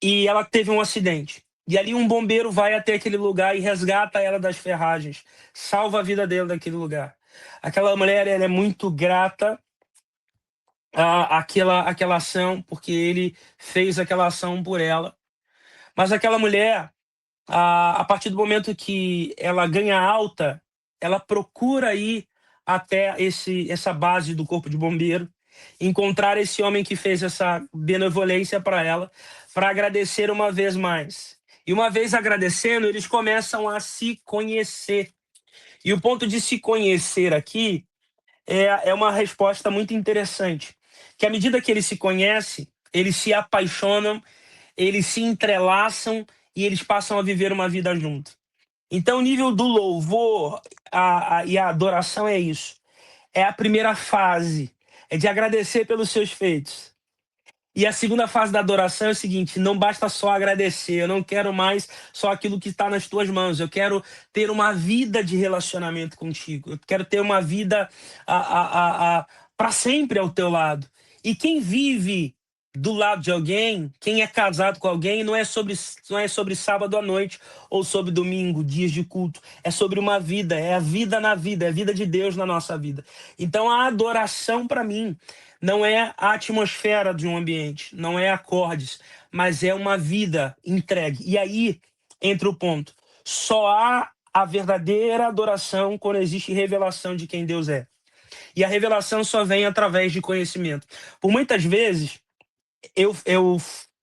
E ela teve um acidente. E ali um bombeiro vai até aquele lugar e resgata ela das ferragens, salva a vida dela daquele lugar. Aquela mulher, ela é muito grata àquela ação, porque ele fez aquela ação por ela. Mas aquela mulher, a partir do momento que ela ganha alta, ela procura ir até essa base do corpo de bombeiro, encontrar esse homem que fez essa benevolência para ela, para agradecer uma vez mais. E uma vez agradecendo, eles começam a se conhecer. E o ponto de se conhecer aqui é uma resposta muito interessante, que à medida que eles se conhecem, eles se apaixonam, eles se entrelaçam e eles passam a viver uma vida junto. Então, o nível do louvor e a adoração é isso. É a primeira fase, é de agradecer pelos seus feitos. E a segunda fase da adoração é o seguinte: não basta só agradecer, eu não quero mais só aquilo que está nas tuas mãos, eu quero ter uma vida de relacionamento contigo, eu quero ter uma vida para sempre ao teu lado. E quem vive do lado de alguém, quem é casado com alguém, não é sobre sábado à noite ou sobre domingo, dias de culto, é sobre uma vida, é a vida na vida, é a vida de Deus na nossa vida. Então a adoração para mim não é a atmosfera de um ambiente, não é acordes, mas é uma vida entregue. E aí entra o ponto: só há a verdadeira adoração quando existe revelação de quem Deus é. E a revelação só vem através de conhecimento. Por muitas vezes, eu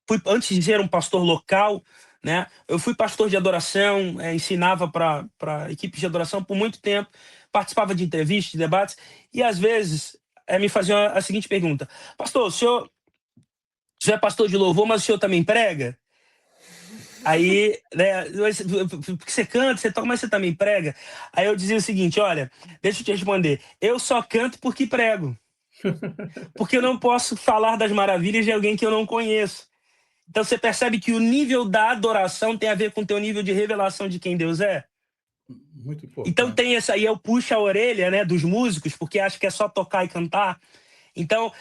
fui, antes de ser um pastor local né? Eu fui pastor de adoração, ensinava para equipes de adoração por muito tempo, participava de entrevistas, de debates, e às vezes me faziam a seguinte pergunta: pastor, o senhor é pastor de louvor, mas o senhor também prega? Aí, né, porque você canta, você toca, mas você também prega? Aí eu dizia o seguinte: olha, deixa eu te responder, eu só canto porque prego. Porque eu não posso falar das maravilhas de alguém que eu não conheço. Então você percebe que o nível da adoração tem a ver com o teu nível de revelação de quem Deus é? Muito Então importante. tem essa aí, eu puxo a orelha, né, dos músicos, porque acho que é só tocar e cantar. Então,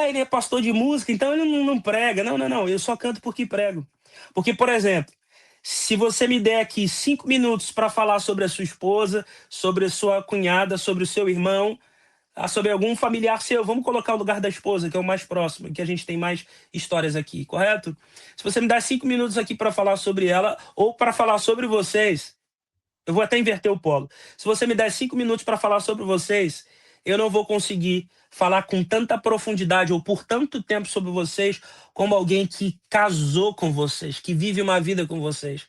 ele é pastor de música, então ele não prega. Não, não, não, eu só canto porque prego. Porque, por exemplo, se você me der aqui 5 minutos para falar sobre a sua esposa, sobre a sua cunhada, sobre o seu irmão, sobre algum familiar seu, vamos colocar o lugar da esposa, que é o mais próximo, que a gente tem mais histórias aqui, correto? Se você me der 5 minutos aqui para falar sobre ela, ou para falar sobre vocês, eu vou até inverter o polo. Se você me der 5 minutos para falar sobre vocês, eu não vou conseguir falar com tanta profundidade ou por tanto tempo sobre vocês como alguém que casou com vocês, que vive uma vida com vocês.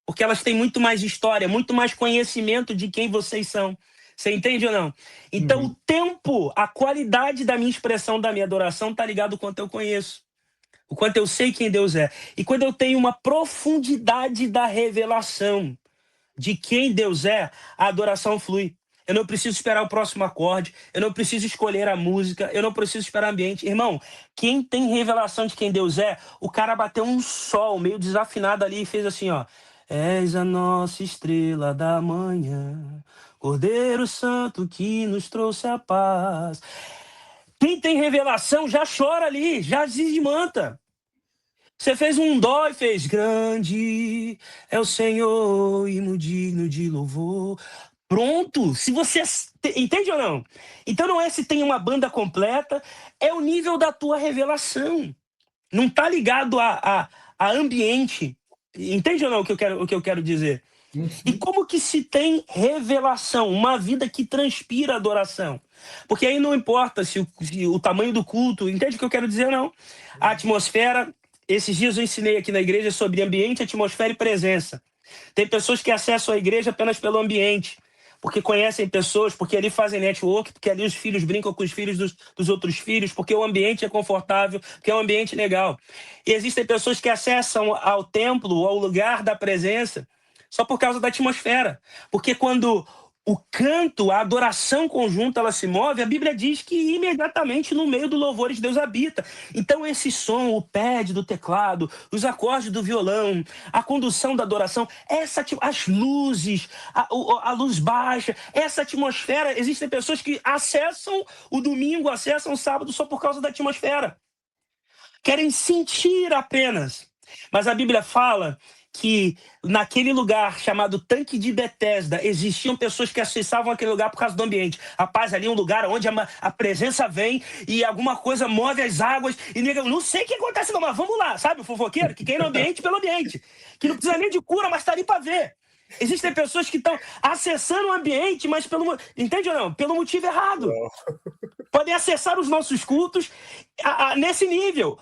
Porque elas têm muito mais história, muito mais conhecimento de quem vocês são. Você entende ou não? Então, o tempo, a qualidade da minha expressão, da minha adoração, está ligado ao quanto eu conheço, o quanto eu sei quem Deus é. E quando eu tenho uma profundidade da revelação de quem Deus é, a adoração flui. Eu não preciso esperar o próximo acorde, eu não preciso escolher a música, eu não preciso esperar o ambiente. Irmão, quem tem revelação de quem Deus é, o cara bateu um sol meio desafinado ali e fez assim, ó: és a nossa estrela da manhã, Cordeiro Santo que nos trouxe a paz. Quem tem revelação já chora ali, já desmanta. Você fez um dó e fez: grande é o Senhor e muito digno de louvor. Pronto, se você entende ou não? Então não é se tem uma banda completa, é o nível da tua revelação. Não tá ligado a ambiente. Entende ou não o que eu quero dizer? E como que se tem revelação, uma vida que transpira adoração? Porque aí não importa se o tamanho do culto, entende o que eu quero dizer, não? A atmosfera, esses dias eu ensinei aqui na igreja sobre ambiente, atmosfera e presença. Tem pessoas que acessam a igreja apenas pelo ambiente, porque conhecem pessoas, porque ali fazem network, porque ali os filhos brincam com os filhos dos outros filhos, porque o ambiente é confortável, porque é um ambiente legal. E existem pessoas que acessam ao templo, ao lugar da presença, só por causa da atmosfera. Porque quando o canto, a adoração conjunta, ela se move, a Bíblia diz que imediatamente no meio do louvores Deus habita. Então esse som, o pad do teclado, os acordes do violão, a condução da adoração, as luzes, a luz baixa, essa atmosfera, existem pessoas que acessam o domingo, acessam o sábado só por causa da atmosfera. Querem sentir apenas. Mas a Bíblia fala que naquele lugar chamado Tanque de Betesda existiam pessoas que acessavam aquele lugar por causa do ambiente. Rapaz, ali é um lugar onde a presença vem e alguma coisa move as águas e não sei o que acontece não, mas vamos lá, sabe o fofoqueiro que quer ir no ambiente pelo ambiente, que não precisa nem de cura, mas está ali para ver. Existem pessoas que estão acessando o ambiente, mas entende ou não? Pelo motivo errado. Podem acessar os nossos cultos nesse nível.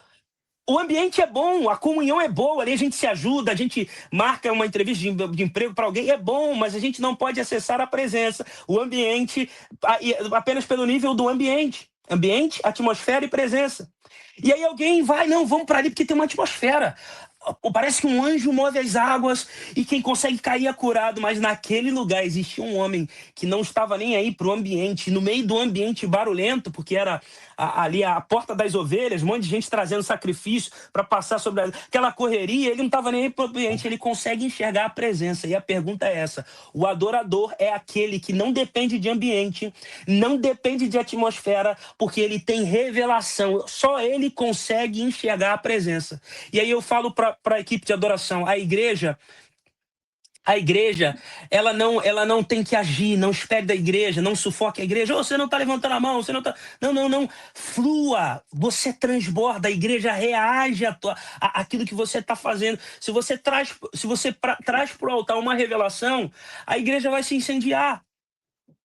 O ambiente é bom, a comunhão é boa, ali a gente se ajuda, a gente marca uma entrevista de emprego para alguém, é bom, mas a gente não pode acessar a presença, o ambiente, apenas pelo nível do ambiente. Ambiente, atmosfera e presença. E aí alguém vai, não, vamos para ali porque tem uma atmosfera. Parece que um anjo move as águas e quem consegue cair é curado, mas naquele lugar existia um homem que não estava nem aí para o ambiente, no meio do ambiente barulhento, porque era ali a porta das ovelhas, um monte de gente trazendo sacrifício para passar sobre aquela correria, ele não estava nem aí para o ambiente, ele consegue enxergar a presença. E a pergunta é essa: o adorador é aquele que não depende de ambiente, não depende de atmosfera, porque ele tem revelação, só ele consegue enxergar a presença. E aí eu falo para a equipe de adoração, a igreja, ela não tem que agir, não espere da igreja, não sufoque a igreja. Você não está levantando a mão, você não está... Não. Flua, você transborda, a igreja reage àquilo que você está fazendo. Se você traz para o altar uma revelação, a igreja vai se incendiar.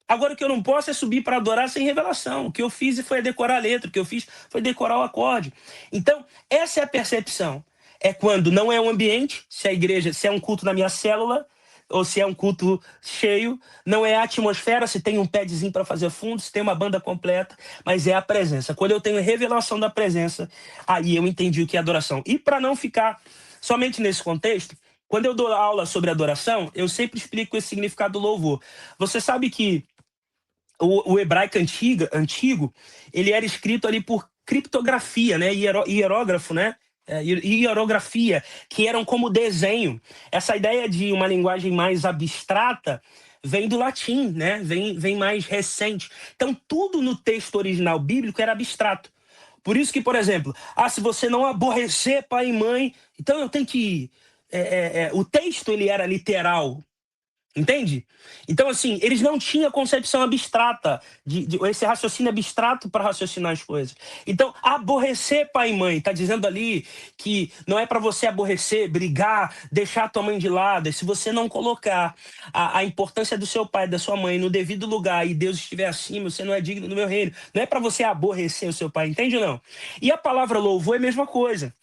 Agora, o que eu não posso é subir para adorar sem revelação. O que eu fiz foi decorar a letra, o que eu fiz foi decorar o acorde. Então, essa é a percepção. é quando não é um ambiente, se a igreja, se é um culto na minha célula, ou se é um culto cheio, não é a atmosfera, se tem um padzinho para fazer fundo, se tem uma banda completa, mas é a presença. Quando eu tenho revelação da presença, aí eu entendi o que é adoração. E para não ficar somente nesse contexto, quando eu dou aula sobre adoração, eu sempre explico esse significado do louvor. Você sabe que o hebraico antigo, ele era escrito ali por criptografia, né? Hierógrafo, né? Hierografia, que eram como desenho. Essa ideia de uma linguagem mais abstrata vem do latim, né? Vem mais recente. Então, tudo no texto original bíblico era abstrato. Por isso que, por exemplo, se você não aborrecer pai e mãe, então eu tenho que... o texto, ele era literal, entende? Então, assim, eles não tinham concepção abstrata, esse raciocínio abstrato para raciocinar as coisas. Então, aborrecer pai e mãe, está dizendo ali que não é para você aborrecer, brigar, deixar a tua mãe de lado. Se você não colocar a importância do seu pai, da sua mãe no devido lugar e Deus estiver acima, você não é digno do meu reino. Não é para você aborrecer o seu pai, entende ou não? E a palavra louvor é a mesma coisa.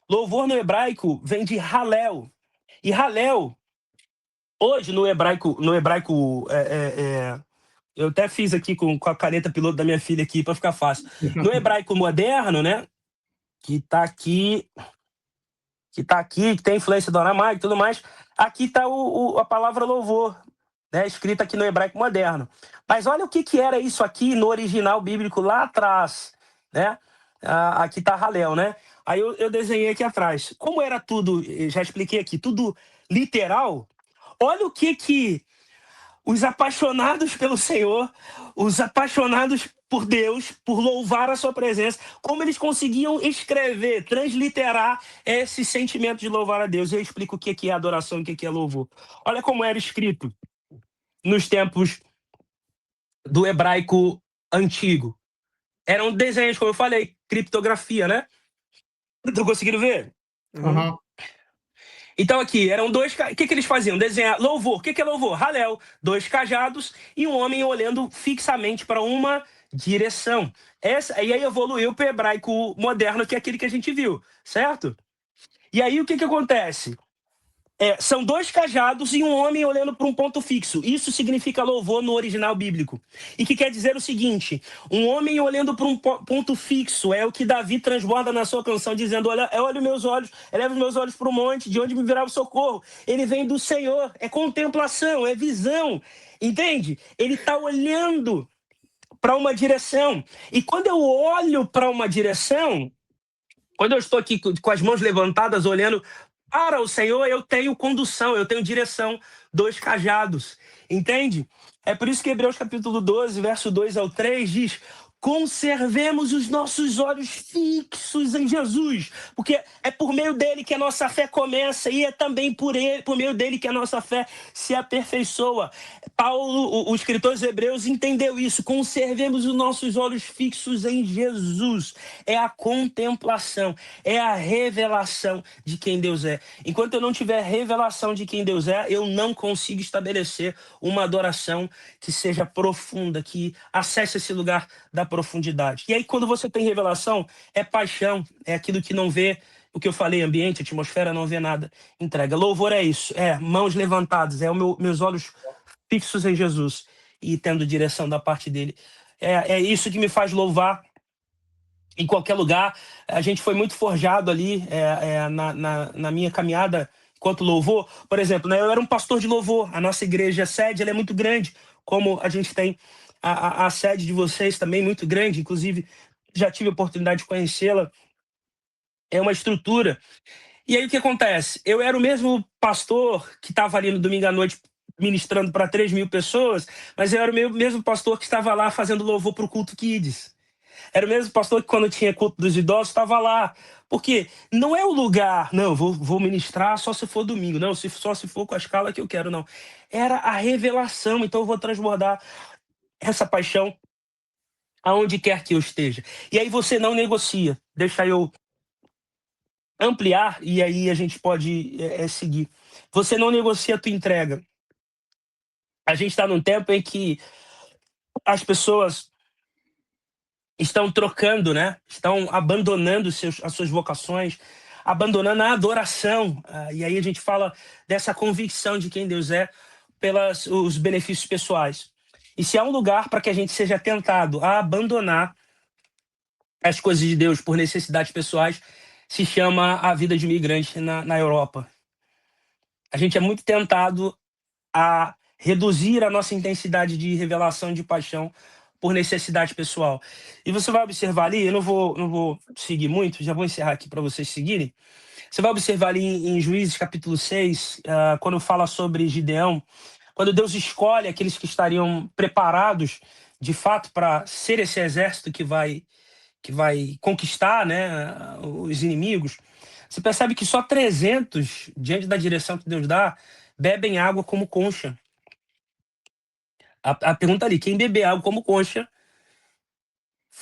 Louvor no hebraico vem de halel. E halel, hoje, no hebraico, eu até fiz aqui com a caneta piloto da minha filha aqui para ficar fácil. No hebraico moderno, né, que tá aqui, que tem influência do aramaico e tudo mais, aqui tá a palavra louvor, né, escrita aqui no hebraico moderno. Mas olha o que era isso aqui no original bíblico lá atrás, né? Aqui tá Halel, né? Aí eu desenhei aqui atrás. Como era tudo, já expliquei aqui, tudo literal. Olha o que os apaixonados pelo Senhor, os apaixonados por Deus, por louvar a sua presença, como eles conseguiam escrever, transliterar esse sentimento de louvar a Deus. Eu explico o que é adoração e o que é louvor. Olha como era escrito nos tempos do hebraico antigo. Eram desenhos, como eu falei, criptografia, né? Estão conseguindo ver? Uhum. Então aqui, eram dois... O que eles faziam? Desenhar louvor. O que é louvor? Halel, 2 cajados e um homem olhando fixamente para uma direção. E aí evoluiu para o hebraico moderno, que é aquele que a gente viu, certo? E aí o que acontece? São 2 cajados e um homem olhando para um ponto fixo. Isso significa louvor no original bíblico. E que quer dizer o seguinte: um homem olhando para um ponto fixo é o que Davi transborda na sua canção, dizendo: olha meus olhos, eleva os meus olhos para o monte, de onde me virá o socorro. Ele vem do Senhor, é contemplação, é visão. Entende? Ele está olhando para uma direção. E quando eu olho para uma direção, quando eu estou aqui com as mãos levantadas, olhando para o Senhor, eu tenho condução, eu tenho direção, 2 cajados, entende? É por isso que Hebreus capítulo 12, verso 2 ao 3 diz: conservemos os nossos olhos fixos em Jesus, porque é por meio dele que a nossa fé começa e é também por meio dele que a nossa fé se aperfeiçoa. Paulo, o escritor dos Hebreus, entendeu isso. Conservemos os nossos olhos fixos em Jesus. É a contemplação, é a revelação de quem Deus é. Enquanto eu não tiver revelação de quem Deus é, eu não consigo estabelecer uma adoração que seja profunda, que acesse esse lugar da profundidade. E aí, quando você tem revelação, é paixão, é aquilo que não vê, o que eu falei, ambiente, atmosfera, não vê nada, entrega. Louvor é isso, mãos levantadas, meus olhos fixos em Jesus e tendo direção da parte dele. É isso que me faz louvar em qualquer lugar. A gente foi muito forjado ali na minha caminhada enquanto louvor. Por exemplo, né, eu era um pastor de louvor. A nossa igreja sede ela é muito grande, como a gente tem a sede de vocês também muito grande. Inclusive, já tive a oportunidade de conhecê-la. É uma estrutura. E aí o que acontece? Eu era o mesmo pastor que estava ali no domingo à noite ministrando para 3.000 pessoas, mas eu era o mesmo pastor que estava lá fazendo louvor para o culto Kids. Era o mesmo pastor que, quando tinha culto dos idosos, estava lá. Porque não é o lugar, não, vou ministrar só se for domingo, não, só se for com a escala que eu quero, não. Era a revelação, então eu vou transbordar essa paixão aonde quer que eu esteja. E aí você não negocia. Deixa eu ampliar e aí a gente pode seguir. Você não negocia a tua entrega. A gente está num tempo em que as pessoas estão trocando, né? Estão abandonando as suas vocações. abandonando a adoração. E aí a gente fala dessa convicção de quem Deus é pelos os benefícios pessoais. E se há um lugar para que a gente seja tentado a abandonar as coisas de Deus por necessidades pessoais, se chama a vida de imigrante na Europa. A gente é muito tentado a reduzir a nossa intensidade de revelação de paixão por necessidade pessoal. E você vai observar ali, eu não vou seguir muito, já vou encerrar aqui para vocês seguirem. Você vai observar ali em Juízes capítulo 6, quando fala sobre Gideão, quando Deus escolhe aqueles que estariam preparados de fato para ser esse exército que vai conquistar, né, os inimigos. Você percebe que só 300, diante da direção que Deus dá, bebem água como concha. A pergunta ali, quem beber água como concha,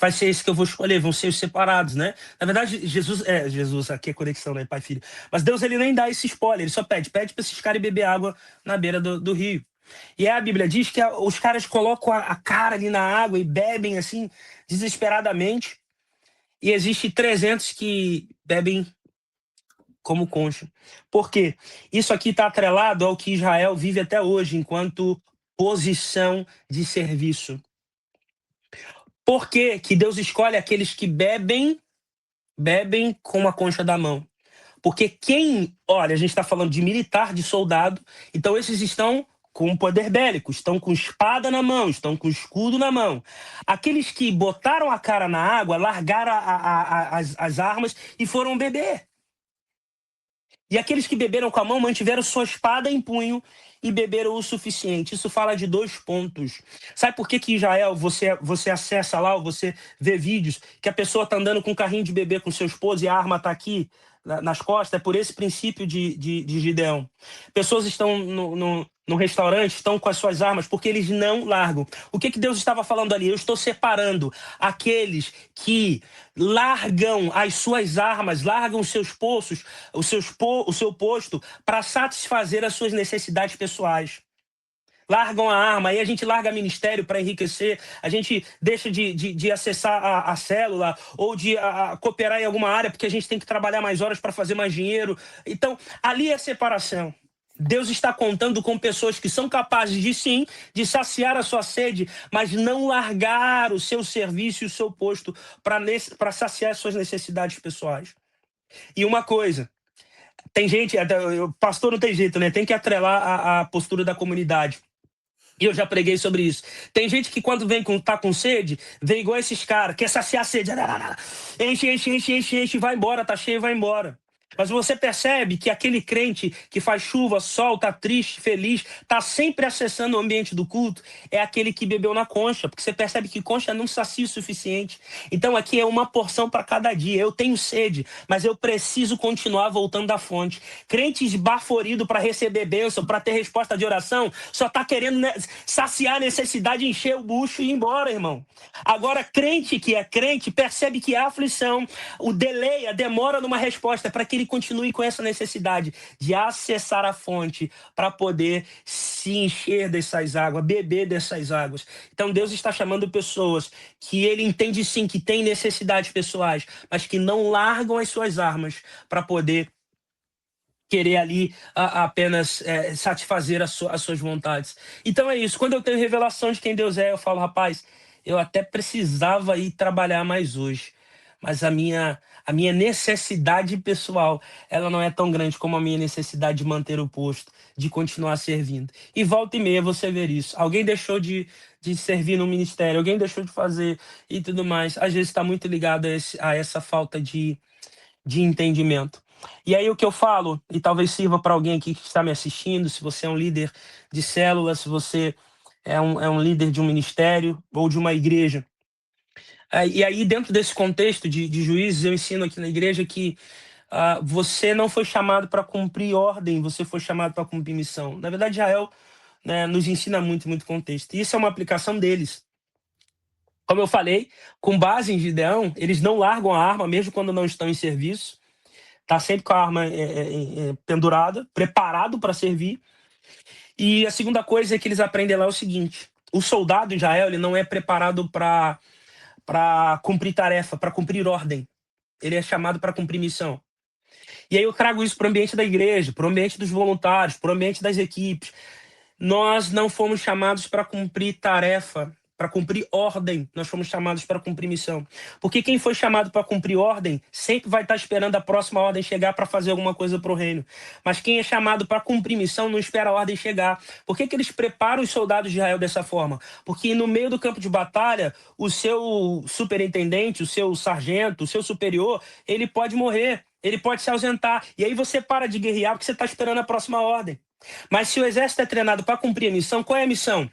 vai ser esse que eu vou escolher, vão ser os separados, né? Na verdade, Jesus, aqui é conexão, né, pai e filho. Mas Deus, ele nem dá esse spoiler, ele só pede para esses caras beber água na beira do rio. E aí a Bíblia diz que os caras colocam a cara ali na água e bebem assim, desesperadamente. E existe 300 que bebem como concha. Por quê? Isso aqui está atrelado ao que Israel vive até hoje, enquanto posição de serviço. Por que que Deus escolhe aqueles que bebem com a concha da mão? Porque olha, a gente está falando de militar, de soldado, então esses estão com poder bélico, estão com espada na mão, estão com escudo na mão. Aqueles que botaram a cara na água, largaram as armas e foram beber. E aqueles que beberam com a mão mantiveram sua espada em punho e beberam o suficiente. Isso fala de 2 pontos. Sabe por que que Israel, você acessa lá, ou você vê vídeos, que a pessoa está andando com um carrinho de bebê com seu esposo e a arma está aqui nas costas? É por esse princípio de Gideão. Pessoas estão no restaurante, estão com as suas armas, porque eles não largam. O que que Deus estava falando ali? Eu estou separando aqueles que largam as suas armas, largam os seus poços, o seu posto, para satisfazer as suas necessidades pessoais. Largam a arma, aí a gente larga ministério para enriquecer, a gente deixa de acessar a célula ou de cooperar em alguma área porque a gente tem que trabalhar mais horas para fazer mais dinheiro. Então, ali é separação. Deus está contando com pessoas que são capazes de saciar a sua sede, mas não largar o seu serviço e o seu posto para saciar as suas necessidades pessoais. E uma coisa, tem gente, pastor não tem jeito, né? Tem que atrelar a postura da comunidade. E eu já preguei sobre isso. Tem gente que quando tá com sede, vem igual esses caras, quer saciar a sede. Enche, vai embora, tá cheio, vai embora. Mas você percebe que aquele crente que faz chuva, sol, tá triste, feliz, tá sempre acessando o ambiente do culto, é aquele que bebeu na concha, porque você percebe que concha não sacia o suficiente. Então aqui é uma porção para cada dia. Eu tenho sede, mas eu preciso continuar voltando da fonte. Crente esbaforido para receber bênção, para ter resposta de oração, só tá querendo, né, saciar a necessidade, encher o bucho e ir embora, irmão. Agora, crente que é crente, percebe que a aflição, o delay, a demora numa resposta, para que ele continue com essa necessidade de acessar a fonte para poder se encher dessas águas, beber dessas águas. Então Deus está chamando pessoas que ele entende sim que têm necessidades pessoais, mas que não largam as suas armas para poder querer ali apenas satisfazer as suas vontades. Então é isso. Quando eu tenho revelação de quem Deus é, eu falo, rapaz, eu até precisava ir trabalhar mais hoje, mas a minha necessidade pessoal, ela não é tão grande como a minha necessidade de manter o posto, de continuar servindo. E volta e meia você ver isso. Alguém deixou de servir no ministério, alguém deixou de fazer e tudo mais. Às vezes está muito ligado a essa falta de entendimento. E aí o que eu falo, e talvez sirva para alguém aqui que está me assistindo, se você é um líder de célula, se você é um líder de um ministério ou de uma igreja. E aí dentro desse contexto de Juízes, eu ensino aqui na igreja que você não foi chamado para cumprir ordem, você foi chamado para cumprir missão. Na verdade, Israel, né, nos ensina muito, muito contexto. E isso é uma aplicação deles. Como eu falei, com base em Gideão, eles não largam a arma, mesmo quando não estão em serviço. Tá sempre com a arma pendurada, preparado para servir. E a segunda coisa que eles aprendem lá é o seguinte: o soldado em Israel, ele não é preparado para cumprir tarefa, para cumprir ordem. Ele é chamado para cumprir missão. E aí eu trago isso para o ambiente da igreja, para o ambiente dos voluntários, para o ambiente das equipes. Nós não fomos chamados para cumprir tarefa, para cumprir ordem, nós fomos chamados para cumprir missão. Porque quem foi chamado para cumprir ordem sempre vai estar esperando a próxima ordem chegar para fazer alguma coisa para o reino. Mas quem é chamado para cumprir missão não espera a ordem chegar. Por que eles preparam os soldados de Israel dessa forma? Porque no meio do campo de batalha, o seu superintendente, o seu sargento, o seu superior, ele pode morrer, ele pode se ausentar. E aí você para de guerrear porque você está esperando a próxima ordem. Mas se o exército é treinado para cumprir a missão, qual é a missão?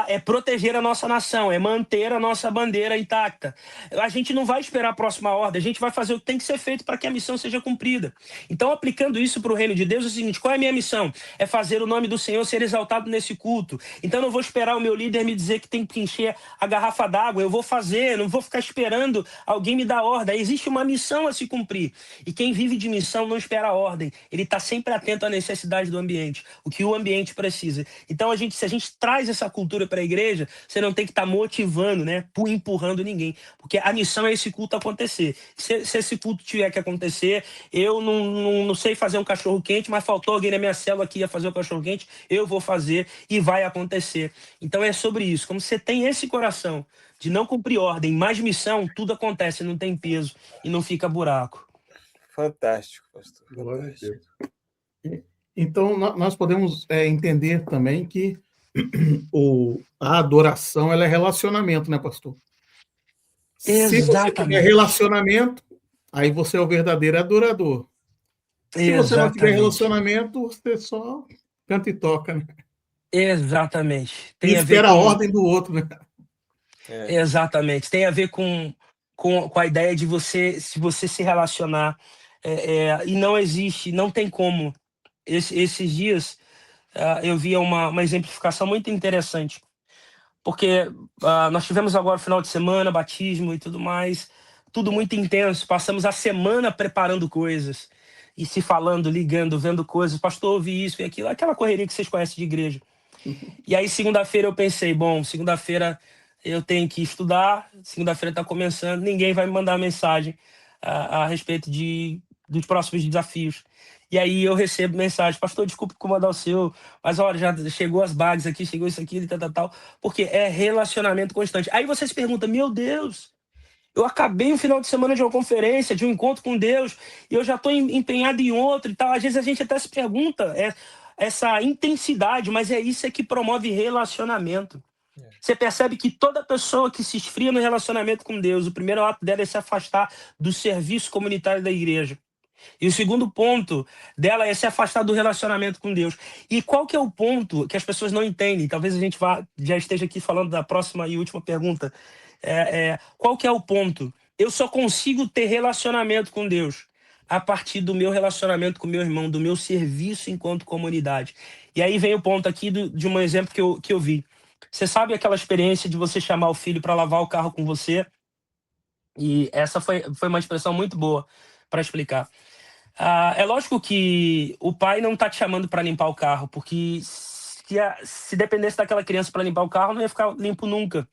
É proteger a nossa nação, é manter a nossa bandeira intacta. A gente não vai esperar a próxima ordem, a gente vai fazer o que tem que ser feito para que a missão seja cumprida. Então, aplicando isso para o reino de Deus, é o seguinte: qual é a minha missão? É fazer o nome do Senhor ser exaltado nesse culto. Então, eu não vou esperar o meu líder me dizer que tem que encher a garrafa d'água, eu vou fazer, não vou ficar esperando alguém me dar ordem. Existe uma missão a se cumprir. E quem vive de missão não espera a ordem, ele está sempre atento à necessidade do ambiente, o que o ambiente precisa. Então, se a gente traz essa cultura para a igreja, você não tem que estar motivando, né, empurrando ninguém, porque a missão é esse culto acontecer. Se esse culto tiver que acontecer, eu não sei fazer um cachorro quente, mas faltou alguém na minha célula que ia fazer o cachorro quente, eu vou fazer e vai acontecer. Então é sobre isso. Como você tem esse coração de não cumprir ordem, mas missão, tudo acontece, não tem peso e não fica buraco. Fantástico, pastor. Glória a Deus. Então, nós podemos entender também que a adoração ela é relacionamento, né, pastor? Se você tiver relacionamento, aí você é o verdadeiro adorador. Se você não tiver relacionamento, você só canta e toca, né? Exatamente. E espera a ordem do outro, né? Exatamente. Tem a ver com a ideia de você se relacionar. E não existe, não tem como. Esses dias eu vi uma exemplificação muito interessante. Porque nós tivemos agora final de semana, batismo e tudo mais, tudo muito intenso. Passamos a semana preparando coisas e se falando, ligando, vendo coisas. Pastor, ouvi isso e aquilo, aquela correria que vocês conhecem de igreja. E aí, segunda-feira, eu pensei, bom, segunda-feira eu tenho que estudar, segunda-feira está começando, ninguém vai me mandar mensagem a respeito dos próximos desafios. E aí eu recebo mensagem: pastor, desculpe incomodar o senhor, mas olha, já chegou as bags aqui, chegou isso aqui, tal, porque é relacionamento constante. Aí você se pergunta: meu Deus, eu acabei um final de semana de uma conferência, de um encontro com Deus, e eu já estou empenhado em outro e tal. Às vezes a gente até se pergunta essa intensidade, mas é isso que promove relacionamento. Você percebe que toda pessoa que se esfria no relacionamento com Deus, o primeiro ato dela é se afastar do serviço comunitário da igreja. E o segundo ponto dela é se afastar do relacionamento com Deus. E qual que é o ponto que as pessoas não entendem? Talvez a gente já esteja aqui falando da próxima e última pergunta. Qual que é o ponto? Eu só consigo ter relacionamento com Deus a partir do meu relacionamento com meu irmão, do meu serviço enquanto comunidade. E aí vem o ponto aqui de um exemplo que eu vi. Você sabe aquela experiência de você chamar o filho para lavar o carro com você? E essa foi uma expressão muito boa para explicar. É lógico que o pai não está te chamando para limpar o carro, porque se dependesse daquela criança para limpar o carro, não ia ficar limpo nunca.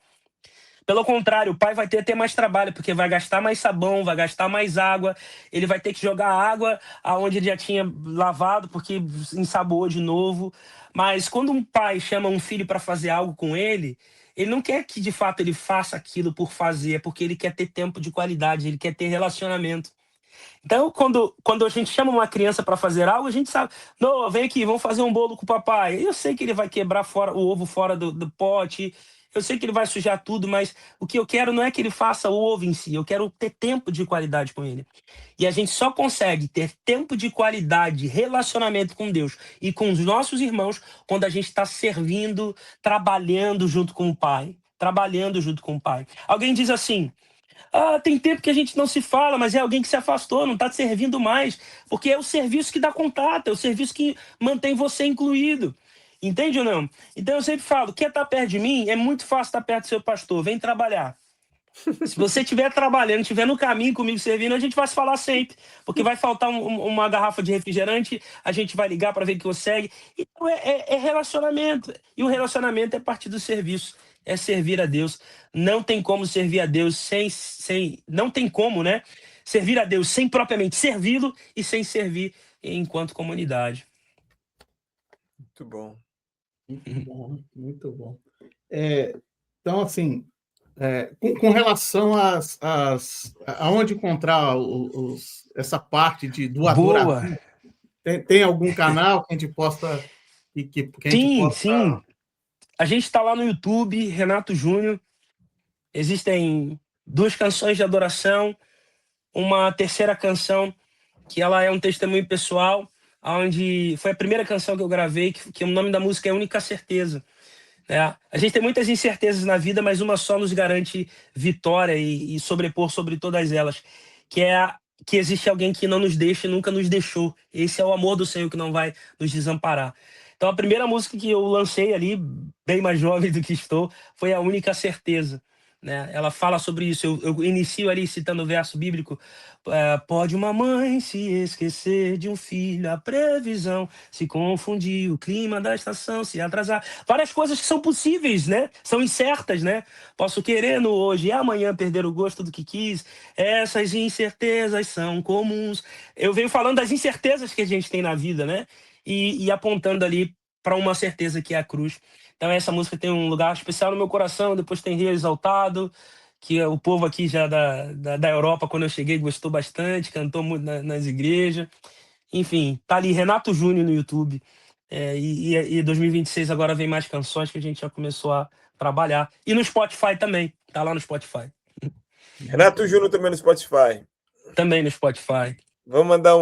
Pelo contrário, o pai vai ter até mais trabalho, porque vai gastar mais sabão, vai gastar mais água, ele vai ter que jogar água aonde ele já tinha lavado, porque ensaboou de novo. Mas quando um pai chama um filho para fazer algo com ele não quer que de fato ele faça aquilo por fazer, é porque ele quer ter tempo de qualidade, ele quer ter relacionamento. Então, quando a gente chama uma criança para fazer algo, a gente sabe: não, vem aqui, vamos fazer um bolo com o papai. Eu sei que ele vai quebrar o ovo fora do pote, eu sei que ele vai sujar tudo, mas o que eu quero não é que ele faça o ovo em si, eu quero ter tempo de qualidade com ele. E a gente só consegue ter tempo de qualidade, relacionamento com Deus e com os nossos irmãos quando a gente está servindo, trabalhando junto com o Pai. Trabalhando junto com o Pai. Alguém diz assim: tem tempo que a gente não se fala, mas é alguém que se afastou, não está te servindo mais, porque é o serviço que dá contato, é o serviço que mantém você incluído. Entende ou não? Então eu sempre falo: quer estar perto de mim? É muito fácil estar perto do seu pastor, vem trabalhar. Se você estiver trabalhando, estiver no caminho comigo servindo, a gente vai se falar sempre, porque vai faltar uma garrafa de refrigerante, a gente vai ligar para ver que você segue. Então é relacionamento, e o relacionamento é parte do serviço, é servir a Deus. Não tem como servir a Deus não tem como, né? servir a Deus sem propriamente servi-lo e sem servir enquanto comunidade. Muito bom. Muito bom, muito bom. Então, assim, com relação aonde encontrar essa parte do adorador, Boa! tem algum canal que a gente possa... Sim. A gente está lá no YouTube, Renato Júnior. Existem 2 canções de adoração, uma terceira canção que ela é um testemunho pessoal, onde foi a primeira canção que eu gravei, que o nome da música é Única Certeza. A gente tem muitas incertezas na vida, mas uma só nos garante vitória e sobrepor sobre todas elas, que existe alguém que não nos deixa e nunca nos deixou. Esse é o amor do Senhor que não vai nos desamparar. Então a primeira música que eu lancei ali, bem mais jovem do que estou, foi A Única Certeza. Ela fala sobre isso. Eu inicio ali citando o verso bíblico: pode uma mãe se esquecer de um filho, a previsão se confundir, o clima da estação se atrasar. Várias coisas que são possíveis, são incertas, Posso querer no hoje e amanhã perder o gosto do que quis. Essas incertezas são comuns. Eu venho falando das incertezas que a gente tem na vida, e apontando ali para uma certeza que é a cruz. Então essa música tem um lugar especial no meu coração. Depois tem Rio Exaltado, que o povo aqui já da Europa, quando eu cheguei, gostou bastante, cantou muito nas igrejas. Enfim, tá ali Renato Júnior no YouTube. E 2026 agora vem mais canções que a gente já começou a trabalhar. E no Spotify também, tá lá no Spotify. Renato Júnior também no Spotify. Também no Spotify. Vamos mandar